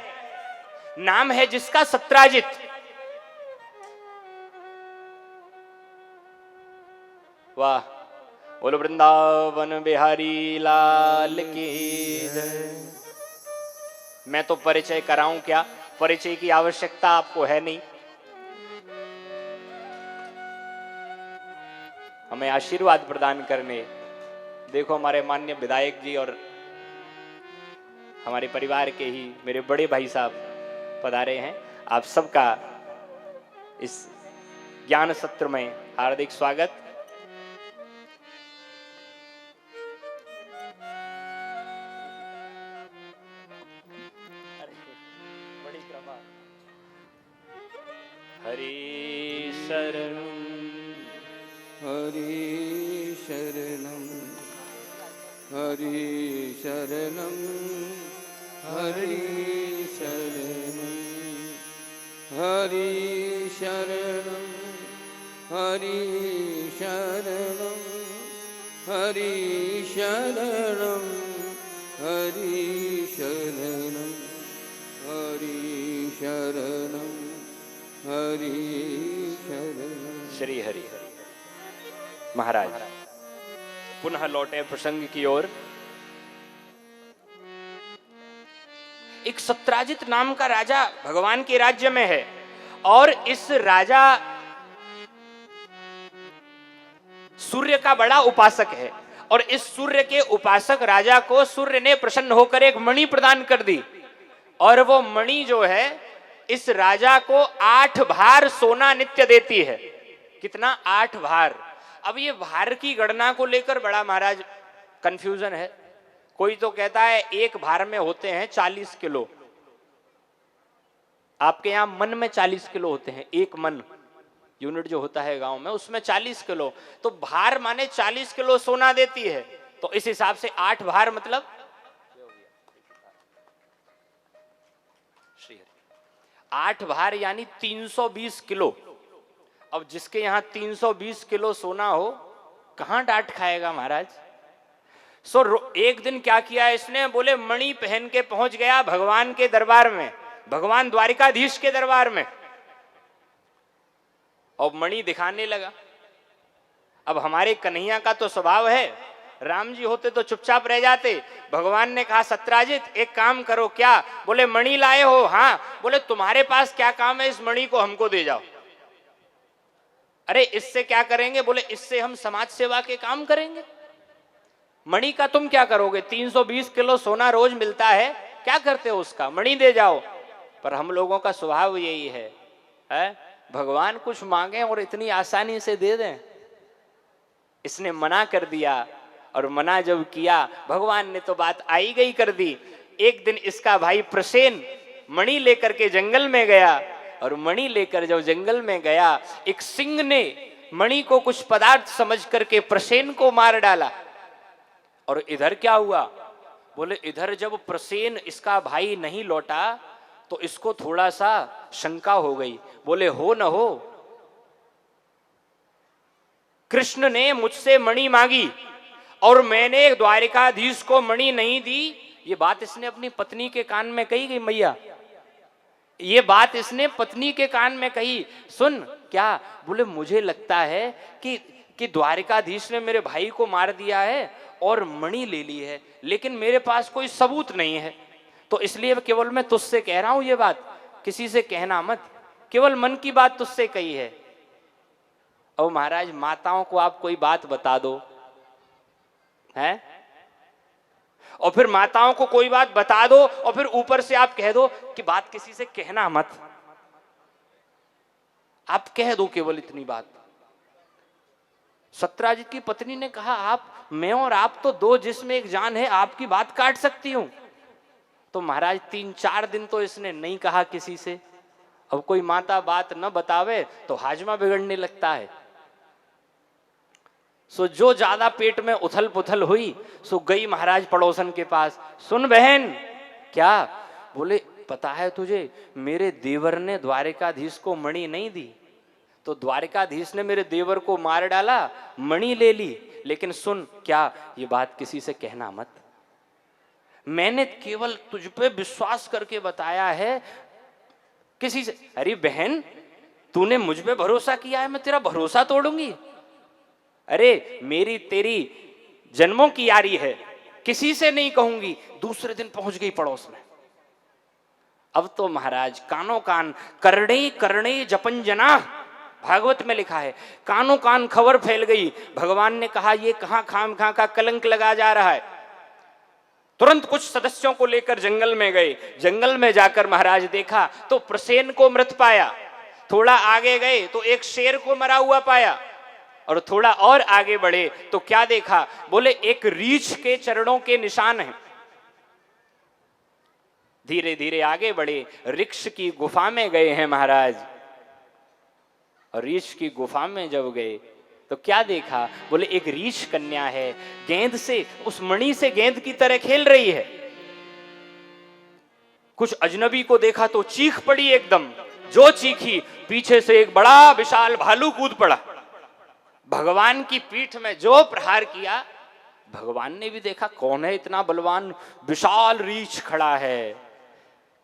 नाम है जिसका सत्राजित। वाह, बोलो वृंदावन बिहारी लाल की जय। मैं तो परिचय कराऊं क्या? परिचय की आवश्यकता आपको है नहीं। हमें आशीर्वाद प्रदान करने देखो हमारे माननीय विधायक जी और हमारे परिवार के ही मेरे बड़े भाई साहब पधारे हैं। आप सबका इस ज्ञान सत्र में हार्दिक स्वागत। हरि शरणं हरि शरणं हरि शरणं हरि शरणं हरि शरणं हरि शरणं हरि शरणं हरि शरणं हरि शरणं हरि शरणं। श्री हरि हरि। महाराज पुनः लौटे प्रसंग की ओर। एक सत्राजित नाम का राजा भगवान के राज्य में है और इस राजा सूर्य का बड़ा उपासक है और इस सूर्य के उपासक राजा को सूर्य ने प्रसन्न होकर एक मणि प्रदान कर दी और वो मणि जो है इस राजा को 8 भार सोना नित्य देती है। कितना? 8 भार। अब ये भार की गणना को लेकर बड़ा महाराज कंफ्यूजन है। कोई तो कहता है एक भार में होते हैं 40 किलो। आपके यहां मन में 40 किलो होते हैं, एक मन यूनिट जो होता है गांव में उसमें 40 किलो। तो भार माने 40 किलो सोना देती है, तो इस हिसाब से 8 भार मतलब 8 भार यानी 320 किलो। अब जिसके यहां 320 किलो सोना हो कहां डांट खाएगा महाराज। एक दिन क्या किया इसने? बोले मणि पहन के पहुंच गया भगवान के दरबार में, भगवान द्वारिकाधीश के दरबार में, और मणि दिखाने लगा। अब हमारे कन्हैया का तो स्वभाव है, राम जी होते तो चुपचाप रह जाते। भगवान ने कहा सत्राजित एक काम करो। क्या? बोले मणि लाए हो? हाँ। बोले तुम्हारे पास क्या काम है, इस मणि को हमको दे जाओ। अरे इससे क्या करेंगे? बोले इससे हम समाज सेवा के काम करेंगे। मणि का तुम क्या करोगे? 320 किलो सोना रोज मिलता है, क्या करते हो उसका? मणि दे जाओ। पर हम लोगों का स्वभाव यही है, भगवान कुछ मांगे और इतनी आसानी से दे दें। इसने मना कर दिया और मना जब किया भगवान ने तो बात आई गई कर दी। एक दिन इसका भाई प्रसेन मणि लेकर के जंगल में गया, और मणि लेकर जब जंगल में गया, एक सिंह ने मणि को कुछ पदार्थ समझ करके प्रसेन को मार डाला। और इधर क्या हुआ? बोले इधर जब प्रसेन इसका भाई नहीं लौटा तो इसको थोड़ा सा शंका हो गई। बोले हो न हो, कृष्ण ने मुझसे मणि मांगी और मैंने द्वारिकाधीश को मणि नहीं दी। ये बात इसने अपनी पत्नी के कान में कही गई। मैया, ये बात इसने पत्नी के कान में कही। सुन क्या? बोले मुझे लगता है कि द्वारिकाधीश ने मेरे भाई को मार दिया है और मणि ले ली है, लेकिन मेरे पास कोई सबूत नहीं है, तो इसलिए केवल मैं तुझसे कह रहा हूं ये बात, किसी से कहना मत, केवल मन की बात तुझसे कही है। और महाराज, माताओं को आप कोई बात बता दो है, और फिर माताओं को कोई बात बता दो और फिर ऊपर से आप कह दो कि बात किसी से कहना मत। आप कह दो केवल इतनी बात। सत्यराजित की पत्नी ने कहा, आप, मैं और आप तो दो जिसमें एक जान है, आपकी बात काट सकती हूं। तो महाराज 3-4 दिन तो इसने नहीं कहा किसी से। अब कोई माता बात न बतावे तो हाजमा बिगड़ने लगता है। सो जो ज्यादा पेट में उथल पुथल हुई, सो गई महाराज पड़ोसन के पास। सुन बहन, क्या? बोले पता है तुझे, मेरे देवर ने द्वारिकाधीश को मणि नहीं दी, तो द्वारिकाधीश ने मेरे देवर को मार डाला, मणि ले ली, लेकिन सुन क्या, ये बात किसी से कहना मत। मैंने केवल तुझ पे विश्वास करके बताया है, किसी से। अरे बहन, तूने मुझ पे भरोसा किया है, मैं तेरा भरोसा तोड़ूंगी? अरे मेरी तेरी जन्मों की यारी है, किसी से नहीं कहूंगी। दूसरे दिन पहुंच गई पड़ोस में। अब तो महाराज कानों कान, करणे करणे जपन जना, भागवत में लिखा है, कानों कान खबर फैल गई। भगवान ने कहा ये कहां खाम खा का कलंक लगा जा रहा है। तुरंत कुछ सदस्यों को लेकर जंगल में गए। जंगल में जाकर महाराज देखा तो प्रसेन को मृत पाया। थोड़ा आगे गए तो एक शेर को मरा हुआ पाया, और थोड़ा और आगे बढ़े तो क्या देखा? बोले एक रीछ के चरणों के निशान हैं। धीरे धीरे आगे बढ़े, ऋक्ष की गुफा में गए हैं महाराज। और रीछ की गुफा में जब गए तो क्या देखा? बोले एक रीछ कन्या है, गेंद से, उस मणि से गेंद की तरह खेल रही है। कुछ अजनबी को देखा तो चीख पड़ी एकदम। जो चीखी, पीछे से एक बड़ा विशाल भालू कूद पड़ा। भगवान की पीठ में जो प्रहार किया, भगवान ने भी देखा कौन है इतना बलवान, विशाल रीछ खड़ा है।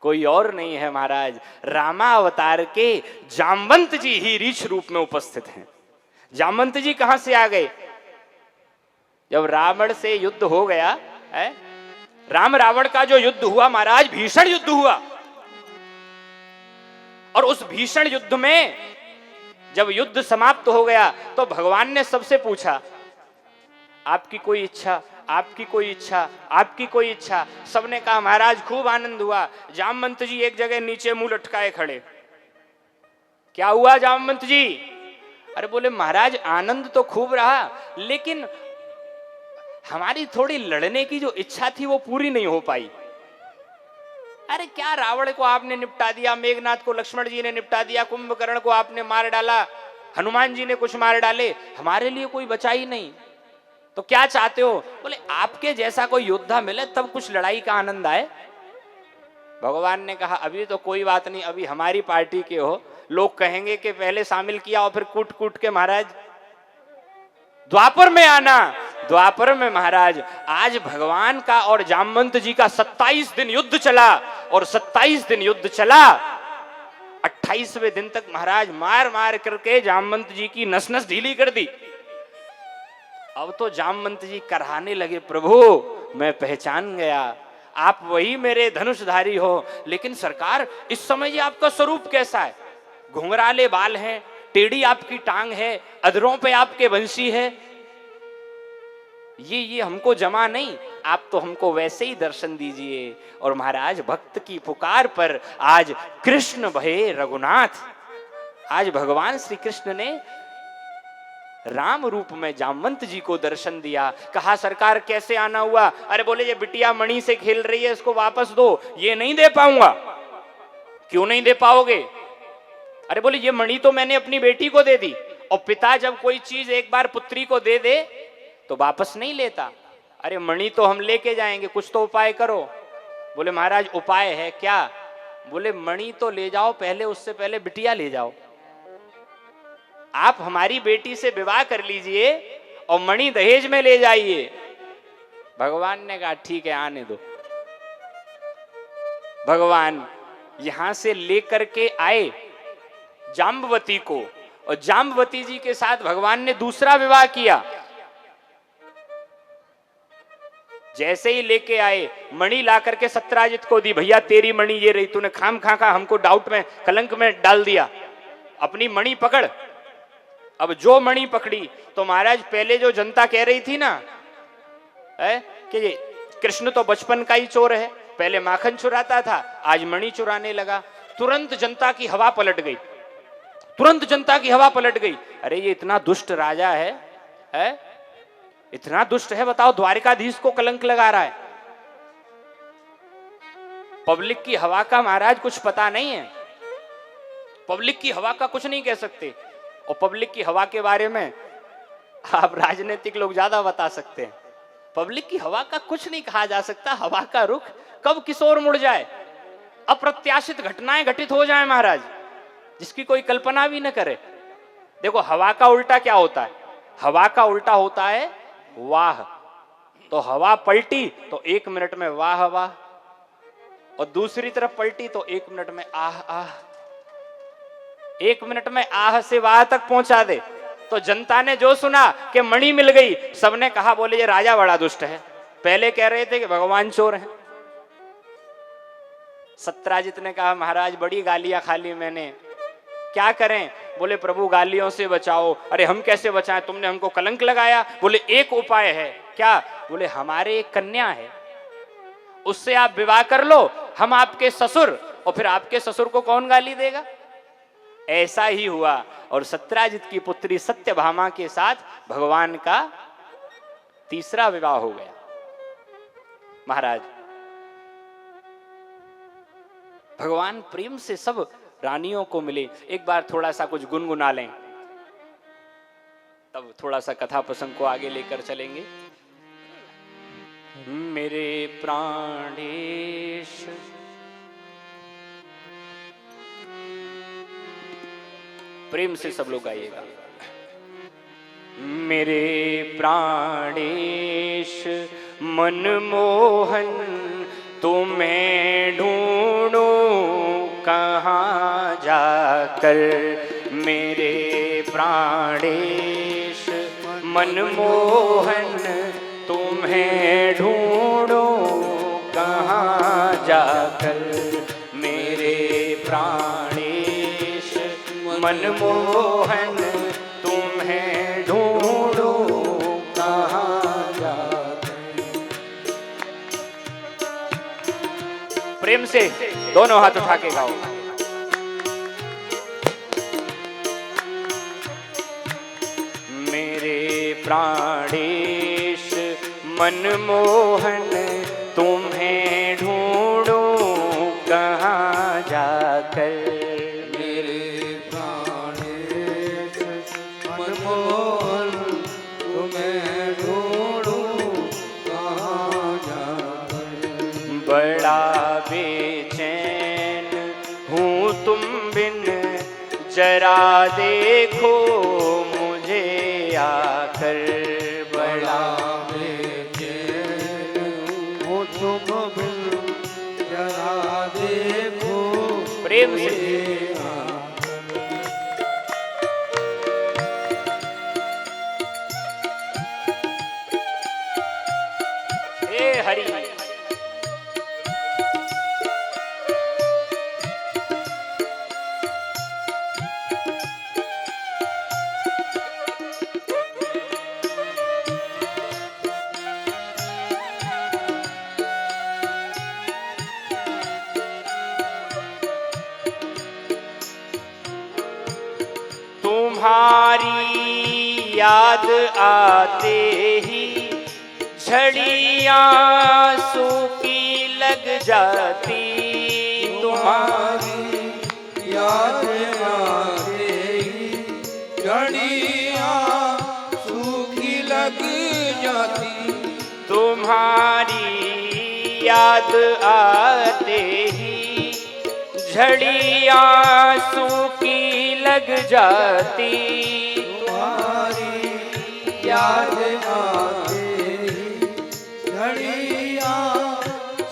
कोई और नहीं है महाराज, रामावतार के जामवंत जी ही रीछ रूप में उपस्थित हैं। जामवंत जी कहां से आ गए? जब रावण से युद्ध हो गया है, राम रावण का जो युद्ध हुआ महाराज, भीषण युद्ध हुआ। और उस भीषण युद्ध में जब युद्ध समाप्त हो गया तो भगवान ने सबसे पूछा, आपकी कोई इच्छा, आपकी कोई इच्छा, आपकी कोई इच्छा। सबने कहा महाराज खूब आनंद हुआ। जामवंत जी एक जगह नीचे मुंह लटकाए खड़े। क्या हुआ जामवंत जी? अरे बोले महाराज आनंद तो खूब रहा, लेकिन हमारी थोड़ी लड़ने की जो इच्छा थी वो पूरी नहीं हो पाई। अरे क्या, रावण को आपने निपटा दिया, मेघनाथ को लक्ष्मण जी ने निपटा दिया, कुंभकर्ण को आपने मार डाला, हनुमान जी ने कुछ मार डाले, हमारे लिए कोई बचा ही नहीं। तो क्या चाहते हो? बोले आपके जैसा कोई योद्धा मिले तब कुछ लड़ाई का आनंद आए। भगवान ने कहा अभी तो कोई बात नहीं, अभी हमारी पार्टी के हो, लोग कहेंगे कि पहले शामिल किया और फिर कूट कूट के महाराज द्वापर में आना। द्वापर में महाराज आज भगवान का और जामवंत जी का 27 दिन युद्ध चला, और 27 दिन युद्ध चला, 28वें दिन तक महाराज मार मार करके जामवंत जी की नस नस ढीली कर दी। अब तो जामवंत जी कराहने लगे, प्रभु मैं पहचान गया, आप वही मेरे धनुषधारी हो। लेकिन सरकार इस समय ये आपका स्वरूप कैसा है? घुंघराले बाल हैं, टेढ़ी आपकी टांग है, अधरों पे आपके बंसी है, ये हमको जमा नहीं, आप तो हमको वैसे ही दर्शन दीजिए। और महाराज भक्त की पुकार पर आज कृष्ण भये रघुनाथ, आज भगवान श्री कृष्ण ने राम रूप में जामवंत जी को दर्शन दिया। कहा सरकार कैसे आना हुआ? अरे बोले ये बिटिया मणि से खेल रही है, इसको वापस दो। ये नहीं दे पाऊंगा। क्यों नहीं दे पाओगे? अरे बोले ये मणि तो मैंने अपनी बेटी को दे दी, और पिता जब कोई चीज एक बार पुत्री को दे दे तो वापस नहीं लेता। अरे मणि तो हम लेके जाएंगे, कुछ तो उपाय करो। बोले महाराज उपाय है क्या? बोले मणि तो ले जाओ पहले, उससे पहले बिटिया ले जाओ। आप हमारी बेटी से विवाह कर लीजिए और मणि दहेज में ले जाइए। भगवान ने कहा ठीक है आने दो। भगवान यहां से लेकर के आए जाम्बवती को, और जाम्बवती जी के साथ भगवान ने दूसरा विवाह किया। जैसे ही लेके आए मणि ला करके सत्यराजित को दी। भैया तेरी मणि ये रही, तूने खाम खा हमको डाउट में, कलंक में डाल दिया। अपनी मणि पकड़। अब जो मणि पकड़ी तो महाराज पहले जो जनता कह रही थी ना कि कृष्ण तो बचपन का ही चोर है, पहले माखन चुराता था, आज मणि चुराने लगा। तुरंत जनता की हवा पलट गई। तुरंत जनता की हवा पलट गई। अरे ये इतना दुष्ट राजा है? इतना दुष्ट है, बताओ द्वारिकाधीश को कलंक लगा रहा है। पब्लिक की हवा का महाराज कुछ पता नहीं है। पब्लिक की हवा का कुछ नहीं कह सकते, और पब्लिक की हवा के बारे में आप राजनीतिक लोग ज्यादा बता सकते हैं। पब्लिक की हवा का कुछ नहीं कहा जा सकता। हवा का रुख कब किस ओर मुड़ जाए, अप्रत्याशित घटनाएं घटित हो जाए महाराज, जिसकी कोई कल्पना भी न करे। देखो हवा का उल्टा क्या होता है? हवा का उल्टा होता है वाह। तो हवा पलटी तो 1 मिनट में वाह वाह, और दूसरी तरफ पलटी तो 1 मिनट में आह आह। 1 मिनट में आह से वाह तक पहुंचा दे। तो जनता ने जो सुना कि मणि मिल गई, सबने कहा बोले ये राजा बड़ा दुष्ट है। पहले कह रहे थे कि भगवान चोर हैं। सत्यराजित ने कहा महाराज बड़ी गालियां खा ली मैंने, क्या करें? बोले प्रभु गालियों से बचाओ। अरे हम कैसे बचाएं, तुमने हमको कलंक लगाया। बोले एक उपाय है। क्या? बोले हमारे एक कन्या है, उससे आप विवाह कर लो, हम आपके ससुर, और फिर आपके ससुर को कौन गाली देगा? ऐसा ही हुआ, और सत्यराजित की पुत्री सत्यभामा के साथ भगवान का तीसरा विवाह हो गया। महाराज भगवान प्रेम से सब रानियों को मिले। एक बार थोड़ा सा कुछ गुनगुना लें, तब थोड़ा सा कथा प्रसंग को आगे लेकर चलेंगे। मेरे प्राणेश प्रेम से सब लोग गाइएगा। मेरे प्राणेश मनमोहन तुम्हें ढूंढूं कहाँ जाकर। मेरे प्राणेश मनमोहन तुम्हें ढूंढूं कहाँ जाकर। मेरे प्राणेश मनमोहन तुम्हें ढूंढूं कहाँ जाकर। प्रेम से दोनों हाथ उठा के गाओ। मेरे प्राणेश मनमोहन तुम्हें ढूंढूं कहाँ जाकर। मेरे प्राणेश मनमोहन तुम्हें ढूंढूं कहाँ जाकर। बड़ा बेचैन हूँ तुम बिन, जरा देखो मुझे आकर। बड़ा बेचैन हूँ तुम बिन, जरा देखो प्रेम से हे हरि। तुम्हारी याद आते ही झड़ियाँ सूखी लग जाती तुम्हारी याद आते ही झड़ियाँ सूखी लग जाती तुम्हारी याद आते ही झड़ियाँ सूखी लग जाती तुम्हारी याद आते ही झड़ियाँ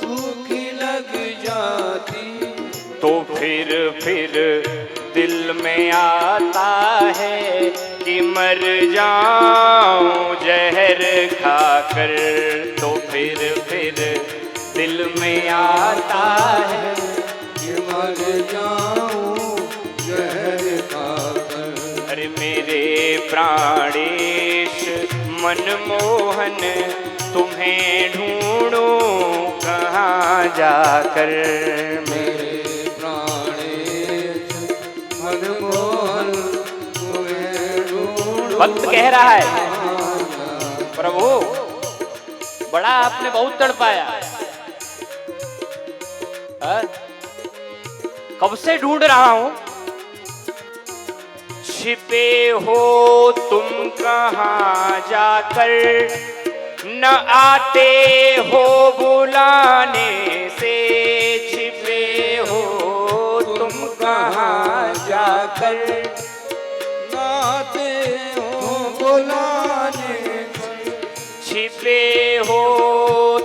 सूखी लग जाती तो फिर दिल में आता है कि मर जाऊं जहर खाकर। तो फिर दिल में आता है कि मर जाऊं जहर खाकर। अरे मेरे प्राणेश मनमोहन तुम्हें ढूंढूं कहाँ जाकर। मेरे प्राणेश मनमोहन तुम्हें ढूंढूं भक्त कह रहा है प्रभु बड़ा आपने बहुत तड़पाया, कब से ढूंढ रहा हूं। छिपे हो तुम कहाँ जाकर, न आते हो बुलाने से। छिपे हो तुम कहाँ जाकर, नाते हो बुलाने छिपे हो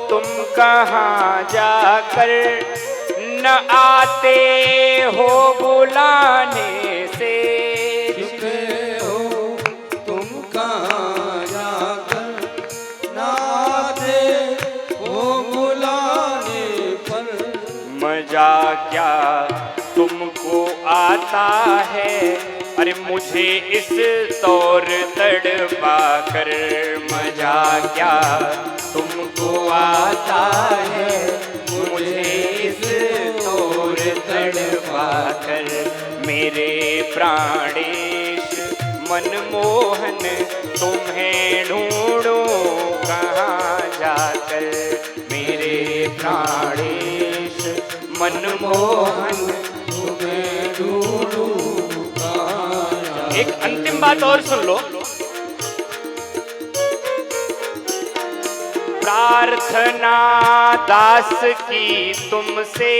तुम कहाँ जाकर, न आते हो बुलाने से। छिपे हो तुम कहाँ जाकर, नाते हो बुलाने पर। मजा क्या तुमको आता है, अरे मुझे इस तौर तड़पा कर। मजा क्या तुमको आता है, मुझे इस तौर तड़पा कर। मेरे प्राणेश मनमोहन तुम्हें ढूंढूं कहाँ जाकर। मेरे प्राणेश मनमोहन तुम्हें ढूंढूं एक अंतिम बात और सुन लो। प्रार्थना दास की तुमसे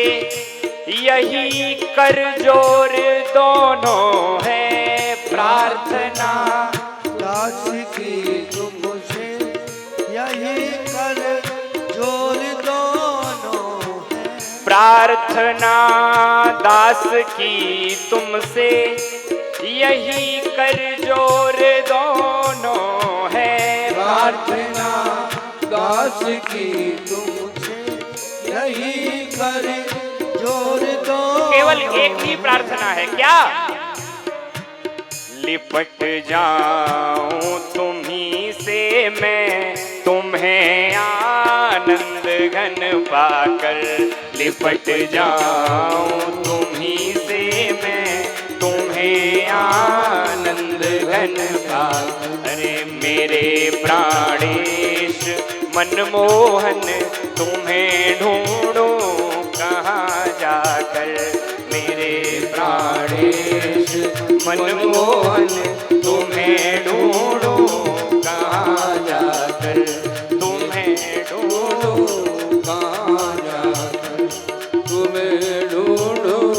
यही कर जोर दोनों है। प्रार्थना दास की तुमसे यही कर जोर दोनों है। प्रार्थना दास की तुमसे यही कर जोर दोनों है। प्रार्थना दास की तुमसे यही कर जोर दो। केवल एक ही प्रार्थना है, क्या? लिपट जाऊं तुम्ही से मैं, तुम्हें आनंद घन पाकर। लिपट जाऊं तुम्ही से मैं, तुम्हें आनंद घन पाकर। अरे मेरे प्राणेश मनमोहन तुम्हें ढूंढूं कहाँ जाकर। मेरे प्राणेश मनमोहन तुम्हें ढूंढूं कहाँ जाकर। तुम्हें ढूंढूं कहाँ जाकर, तुम्हें ढूंढूं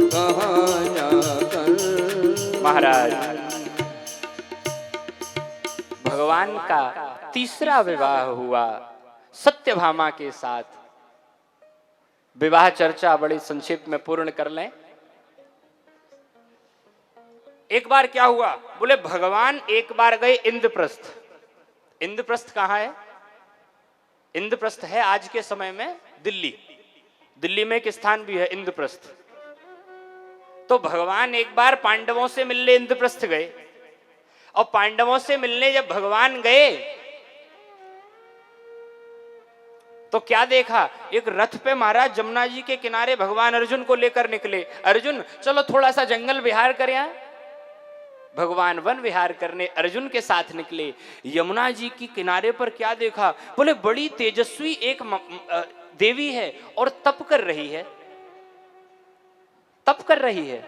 कहाँ जाकर। महाराज भगवान का तीसरा विवाह हुआ सत्यभामा के साथ। विवाह चर्चा बड़ी संक्षिप्त में पूर्ण कर लें। एक बार क्या हुआ, बोले भगवान एक बार गए इंद्रप्रस्थ। इंद्रप्रस्थ कहाँ है? इंद्रप्रस्थ है आज के समय में दिल्ली। दिल्ली में एक स्थान भी है इंद्रप्रस्थ। तो भगवान एक बार पांडवों से मिलने इंद्रप्रस्थ गए, और पांडवों से मिलने जब भगवान गए तो क्या देखा, एक रथ पे महाराज जमुना जी के किनारे भगवान अर्जुन को लेकर निकले। अर्जुन चलो थोड़ा सा जंगल विहार कर। यहाँ भगवान वन विहार करने अर्जुन के साथ निकले। यमुना जी की किनारे पर क्या देखा? बोले बड़ी तेजस्वी एक देवी है और तप कर रही है, तप कर रही है,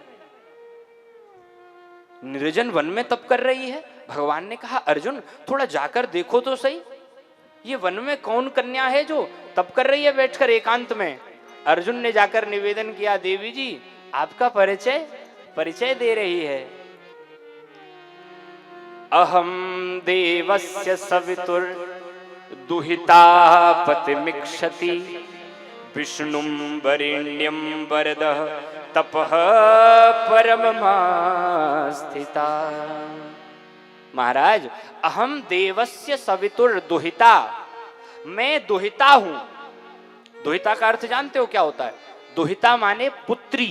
निर्जन वन में तप कर रही है। भगवान ने कहा अर्जुन थोड़ा जाकर देखो तो सही, ये वन में कौन कन्या है जो तप कर रही है बैठकर एकांत में। अर्जुन ने जाकर निवेदन किया, देवी जी आपका परिचय दे रही है। अहम देवस्य सवितुर दुहिता पतिमिक्षति विष्णुं वरेण्यं वरदः तपः परममा स्थिता। महाराज अहम देवस्य सवितुर दुहिता, मैं दुहिता हूं। दुहिता का अर्थ जानते हो क्या होता है? दुहिता माने पुत्री।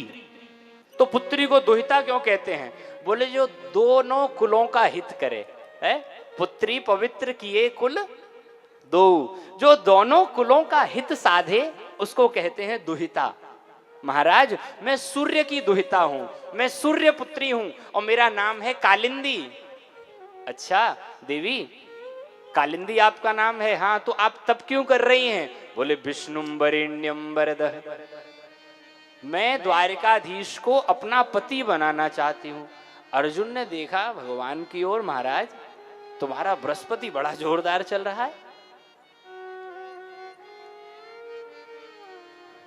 तो पुत्री को दुहिता क्यों कहते हैं? बोले जो दोनों कुलों का हित करे है। पुत्री पवित्र किए कुल दो, जो दोनों कुलों का हित साधे उसको कहते हैं दुहिता। महाराज मैं सूर्य की दुहिता हूं, मैं सूर्य पुत्री हूं और मेरा नाम है कालिंदी। अच्छा देवी कालिंदी आपका नाम है? हाँ, तो आप तप क्यों कर रही हैं? बोले विष्णुं वरेण्यं वरदः, मैं द्वारिकाधीश को अपना पति बनाना चाहती हूं। अर्जुन ने देखा भगवान की ओर, महाराज तुम्हारा बृहस्पति बड़ा जोरदार चल रहा है।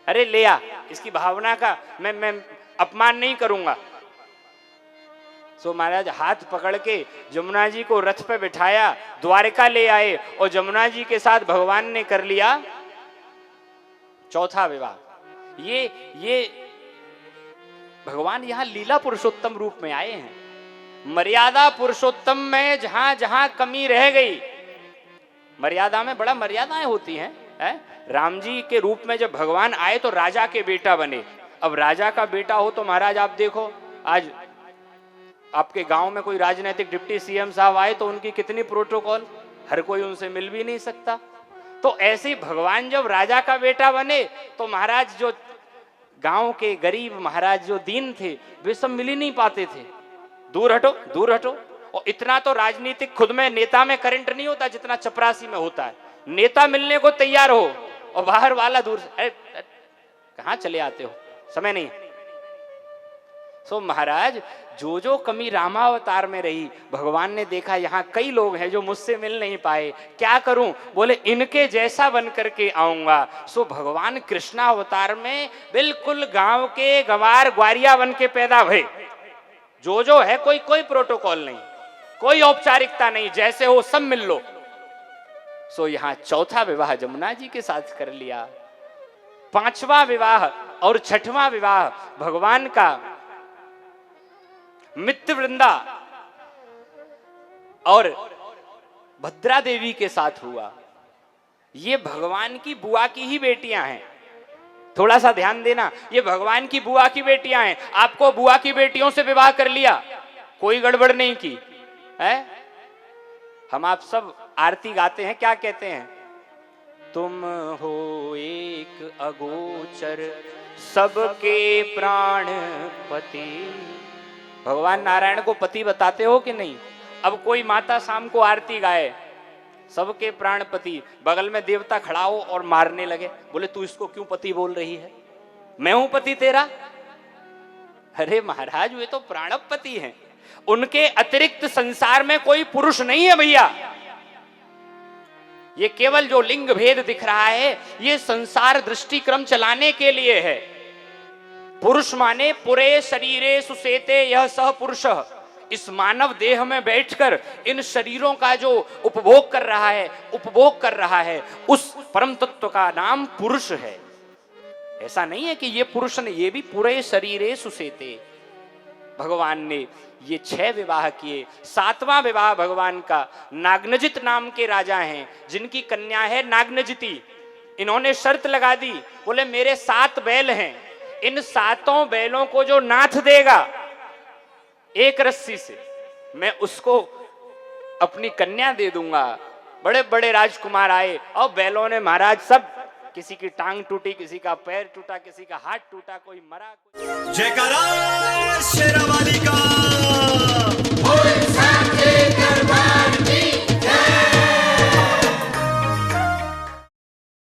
अरे ले आ, इसकी भावना का मैं अपमान नहीं करूंगा। सो महाराज हाथ पकड़ के जमुना जी को रथ पे बिठाया, द्वारिका ले आए और जमुना जी के साथ भगवान ने कर लिया चौथा विवाह। ये भगवान यहां लीला पुरुषोत्तम रूप में आए हैं। मर्यादा पुरुषोत्तम में जहां जहां कमी रह गई, मर्यादा में बड़ा मर्यादाएं होती हैं है? राम जी के रूप में जब भगवान आए तो राजा के बेटा बने। अब राजा का बेटा हो तो महाराज आप देखो, आज आपके गांव में कोई राजनीतिक डिप्टी सीएम साहब आए तो उनकी कितनी प्रोटोकॉल, हर कोई उनसे मिल भी नहीं सकता। तो ऐसे ही भगवान जब राजा का बेटा बने तो महाराज जो गांव के गरीब महाराज जो दीन थे वे सब मिल ही नहीं पाते थे। दूर हटो दूर हटो। और इतना तो राजनीतिक खुद में नेता में करंट नहीं होता जितना चपरासी में होता है। नेता मिलने को तैयार हो और बाहर वाला दूर से, अरे कहां चले आते हो, समय नहीं। सो महाराज जो कमी रामावतार में रही, भगवान ने देखा यहाँ कई लोग हैं जो मुझसे मिल नहीं पाए, क्या करूं? बोले इनके जैसा बन करके आऊंगा। सो भगवान कृष्णावतार में बिल्कुल गांव के गंवार ग्वारिया बन के पैदा भये। जो है कोई प्रोटोकॉल नहीं, कोई औपचारिकता नहीं, जैसे हो सब मिल लो। सो यहाँ चौथा विवाह जमुना जी के साथ कर लिया। पांचवा विवाह और छठवां विवाह भगवान का मित्र वृंदा और भद्रा देवी के साथ हुआ। ये भगवान की बुआ की ही बेटियां हैं, थोड़ा सा ध्यान देना, ये भगवान की बुआ की बेटियां हैं। आपको बुआ की बेटियों से विवाह कर लिया, कोई गड़बड़ नहीं की है। हम आप सब आरती गाते हैं, क्या कहते हैं? तुम हो एक अगोचर सबके प्राण पति। भगवान नारायण को पति बताते हो कि नहीं? अब कोई माता शाम को आरती गाए, सबके प्राणपति, बगल में देवता खड़ा हो और मारने लगे, बोले तू इसको क्यों पति बोल रही है? मैं हूं पति तेरा? अरे महाराज वे तो प्राणपति हैं, उनके अतिरिक्त संसार में कोई पुरुष नहीं है भैया। ये केवल जो लिंग भेद दिख रहा है ये संसार दृष्टिक्रम चलाने के लिए है। पुरुष माने पुरे शरीरे सुसेते यह सह पुरुष। इस मानव देह में बैठकर इन शरीरों का जो उपभोग कर रहा है उस परम तत्व का नाम पुरुष है। ऐसा नहीं है कि ये पुरुष ने, ये भी पूरे शरीरे सुसेते। भगवान ने ये 6 विवाह किए। 7वां विवाह भगवान का नागनजित नाम के राजा हैं, जिनकी कन्या है नागनजिती। इन्होंने शर्त लगा दी, बोले मेरे 7 बैल हैं, इन 7 बैलों को जो नाथ देगा एक रस्सी से, मैं उसको अपनी कन्या दे दूंगा। बड़े बड़े राजकुमार आए और बैलों ने महाराज सब, किसी की टांग टूटी, किसी का पैर टूटा, किसी का हाथ टूटा, कोई मरा। जयकारा शेरवा